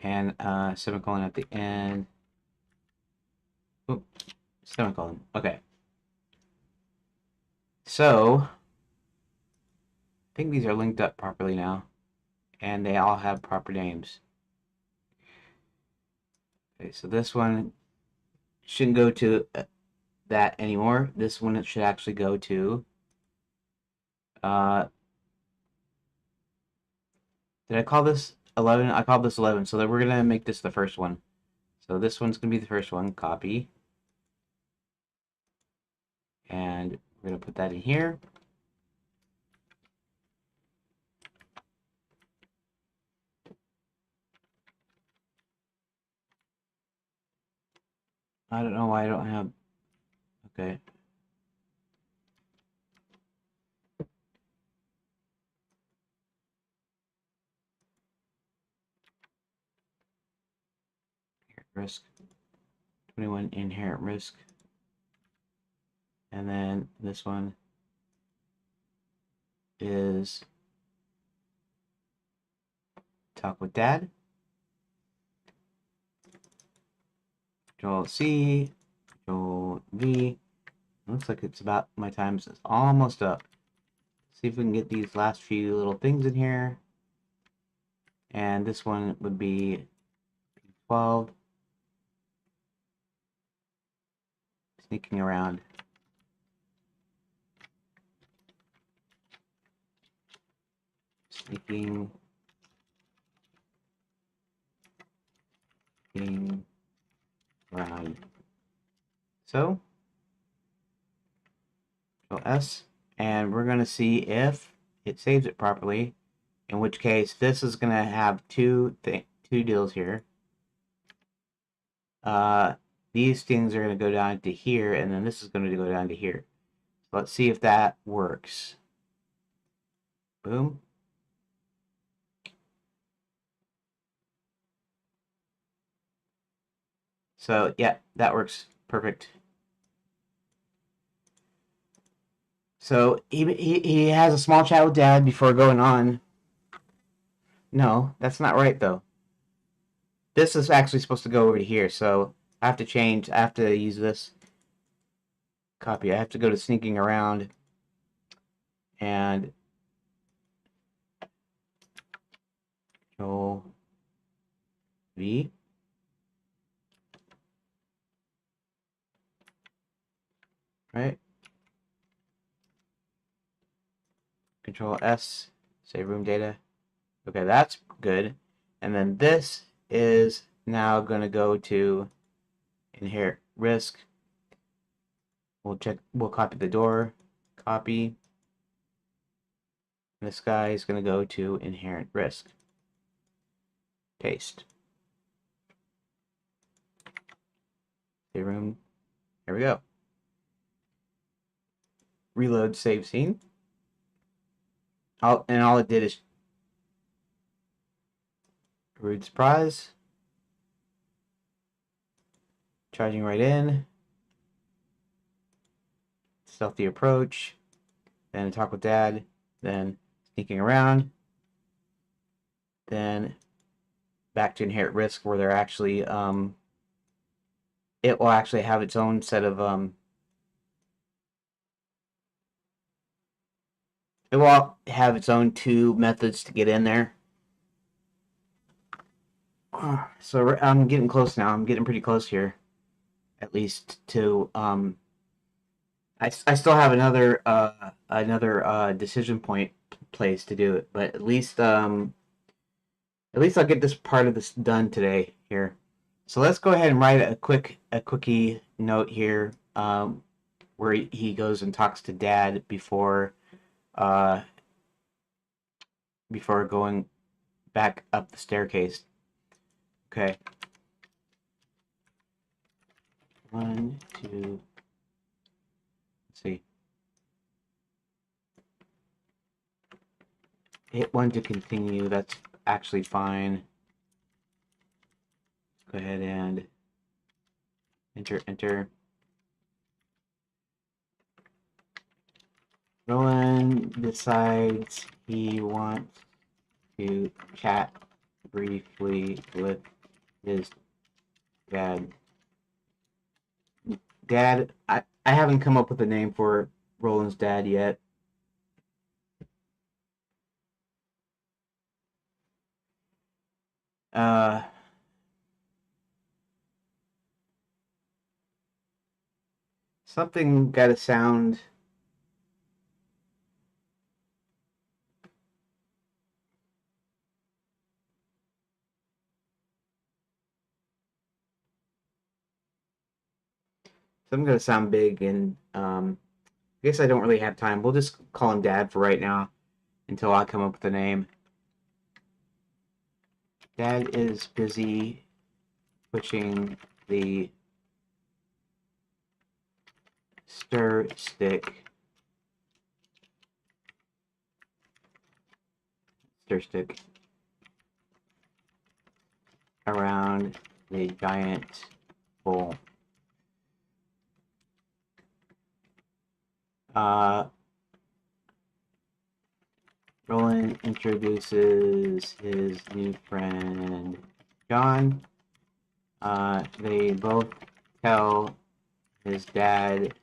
And semicolon at the end. Oop, semicolon. Okay. So I think these are linked up properly now, and they all have proper names. Okay, so this one shouldn't go to that anymore. This one should actually go to did I call this 11? I called this 11, so that we're gonna make this the first one. So this one's gonna be the first one. Copy, and we're gonna put that in here. I don't know why I don't have. Okay. Risk 21 inherent risk, and then this one is talk with dad. Control C, Control V. Looks like it's about my times is almost up. See if we can get these last few little things in here. And this one would be 12. Sneaking around. Sneaking around. So, Control S, and we're going to see if it saves it properly. In which case, this is going to have two deals here. These things are going to go down to here, and then this is going to go down to here. So let's see if that works. Boom. So yeah, that works perfect. So he has a small chat with dad before going on. No, that's not right though. This is actually supposed to go over to here, so I have to change. I have to use this copy. I have to go to sneaking around and Control V. Right? Control S, save room data. Okay, that's good. And then this is now going to go to inherit risk. We'll copy the door, copy. This guy is going to go to inherent risk. Paste. Save room. There we go. Reload save scene. All it did is rude surprise. Charging right in. Stealthy approach. Then talk with dad. Then sneaking around. Then back to inherit risk where they're actually it will actually have its own set of it will have its own two methods to get in there. So I'm getting close now. I'm getting pretty close here, at least to I still have another decision point place to do it, but at least I'll get this part of this done today here. So let's go ahead and write a quickie note here, where he goes and talks to Dad before going back up the staircase. Okay. 1, 2. Let's see. Hit 1 to continue. That's actually fine. Go ahead and enter. Roland decides he wants to chat briefly with his dad. Dad, I haven't come up with a name for Roland's dad yet. Something gotta sound. Something gotta sound big, and I guess I don't really have time. We'll just call him Dad for right now until I come up with a name. Dad is busy pushing the stir stick around the giant bowl. Roland introduces his new friend, John. They both tell his dad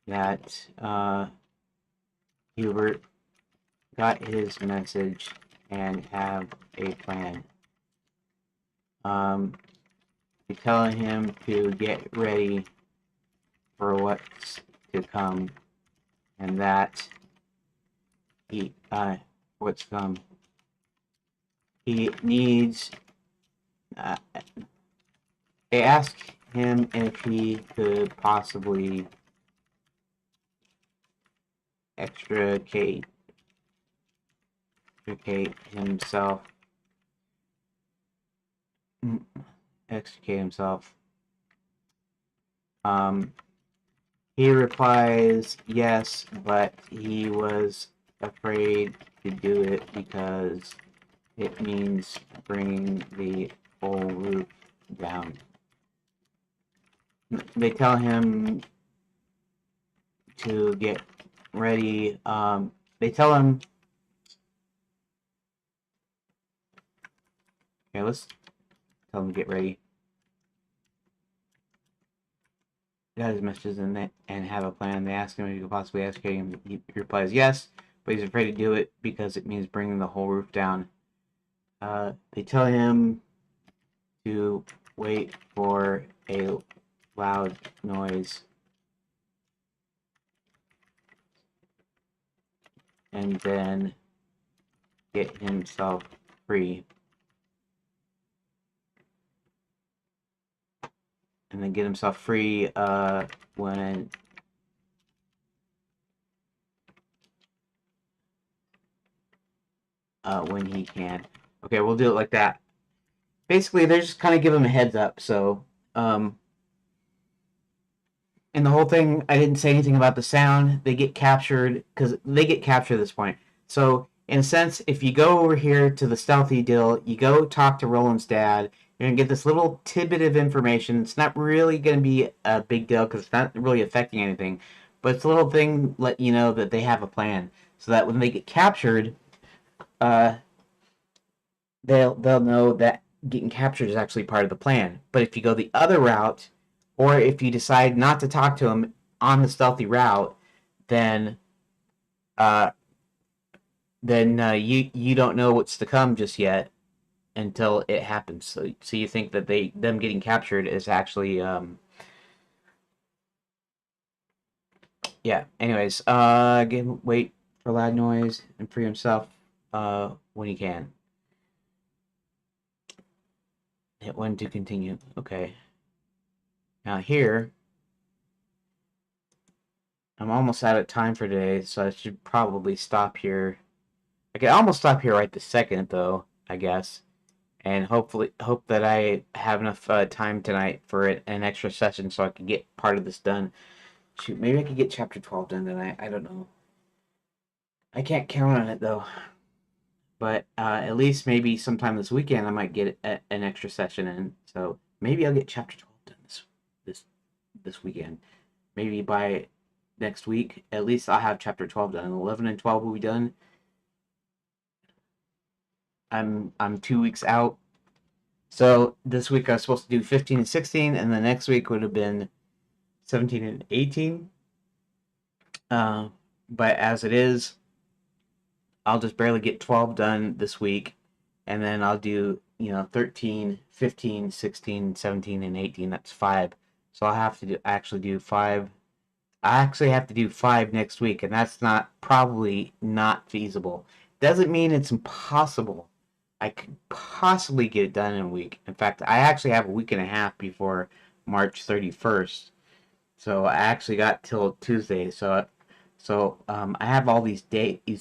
that Hubert got his message and have a plan. They tell him to get ready for what's to come, and that what's come. He needs. They ask him if he could possibly extricate himself. He replies yes, but he was afraid to do it because it means bringing the whole roof down. They tell him to get ready. They tell him. Okay, let's tell him to get ready. Got his messages and have a plan. They ask him if he could possibly extricate him. He replies yes, but he's afraid to do it because it means bringing the whole roof down. They tell him to wait for a loud noise. and then get himself free. And then get himself free when he can. Okay, we'll do it like that. Basically, they're just kind of giving him a heads up. So, and the whole thing, I didn't say anything about the sound. They get captured because they get captured at this point. So, in a sense, if you go over here to the stealthy deal, you go talk to Roland's dad. You're gonna get this little tidbit of information. It's not really gonna be a big deal because it's not really affecting anything, but it's a little thing let you know that they have a plan, so that when they get captured, uh, they'll know that getting captured is actually part of the plan. But if you go the other route, or if you decide not to talk to him on the stealthy route, then uh, you don't know what's to come just yet until it happens. So you think that them getting captured is actually yeah. Anyways, wait for loud noise and free himself when he can. Hit 1 to continue. Okay. Now here, I'm almost out of time for today, so I should probably stop here. I can almost stop here right this second, though, I guess. And hope that I have enough time tonight for an extra session so I can get part of this done. Shoot, maybe I could get chapter 12 done tonight. I don't know. I can't count on it, though. But at least maybe sometime this weekend I might get an extra session in. So maybe I'll get chapter 12 done this weekend. Maybe by next week, at least I'll have chapter 12 done. 11 and 12 will be done. I'm 2 weeks out. So this week I was supposed to do 15 and 16, and the next week would have been 17 and 18. But as it is, I'll just barely get 12 done this week, and then I'll do 13, 15, 16, 17, and 18. That's 5. So I'll have to actually do 5. I actually have to do 5 next week, and that's probably not feasible. Doesn't mean it's impossible. I could possibly get it done in a week. In fact, I actually have a week and a half before March 31st. So I actually got till Tuesday. So I have all these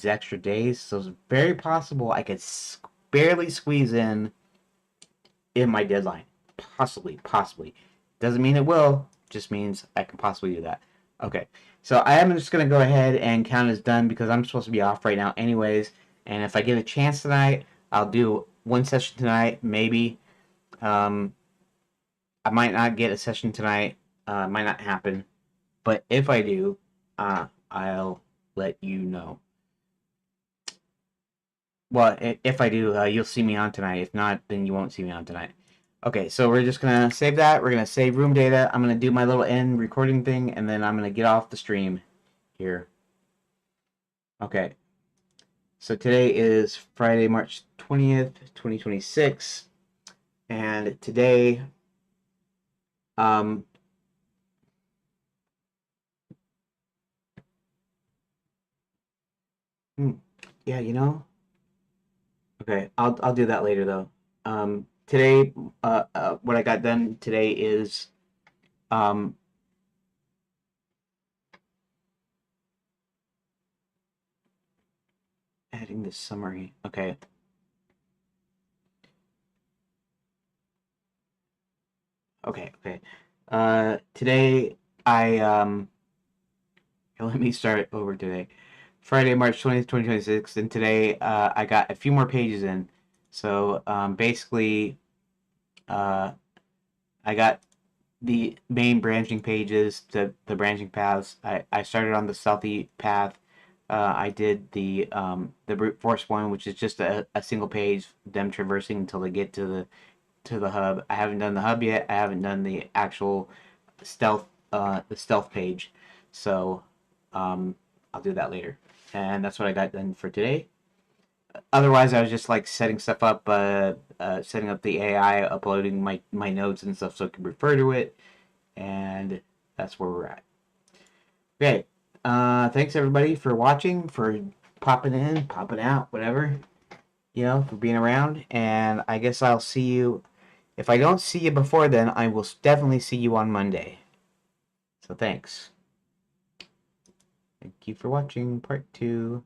extra days. So it's very possible I could barely squeeze in my deadline. Possibly. Doesn't mean it will. Just means I can possibly do that. Okay. So I am just going to go ahead and count as done because I'm supposed to be off right now anyways. And if I get a chance tonight, I'll do 1 session tonight, maybe. I might not get a session tonight. It might not happen. But if I do, I'll let you know. Well, if I do, you'll see me on tonight. If not, then you won't see me on tonight. Okay, so we're just going to save that. We're going to save room data. I'm going to do my little end recording thing, and then I'm going to get off the stream here. Okay. So today is Friday, March 20th, 2026. And today, yeah, okay, I'll do that later though. Today, what I got done today is, adding this summary. Okay. Okay. Today let me start over today. Friday, March 20th, 2026, and today I got a few more pages in. So basically, I got the main branching pages, the branching paths. I started on the stealthy path. I did the brute force one, which is just a single page, them traversing until they get to the hub. I haven't done the hub yet. I haven't done the actual stealth page. So I'll do that later. And that's what I got done for today. Otherwise, I was just like setting stuff up, setting up the AI, uploading my notes and stuff so I could refer to it, and that's where we're at. Okay, thanks everybody for watching, for popping in, popping out, whatever, for being around. And I guess I'll see you. If I don't see you before then, I will definitely see you on Monday. So thanks. Thank you for watching part 2.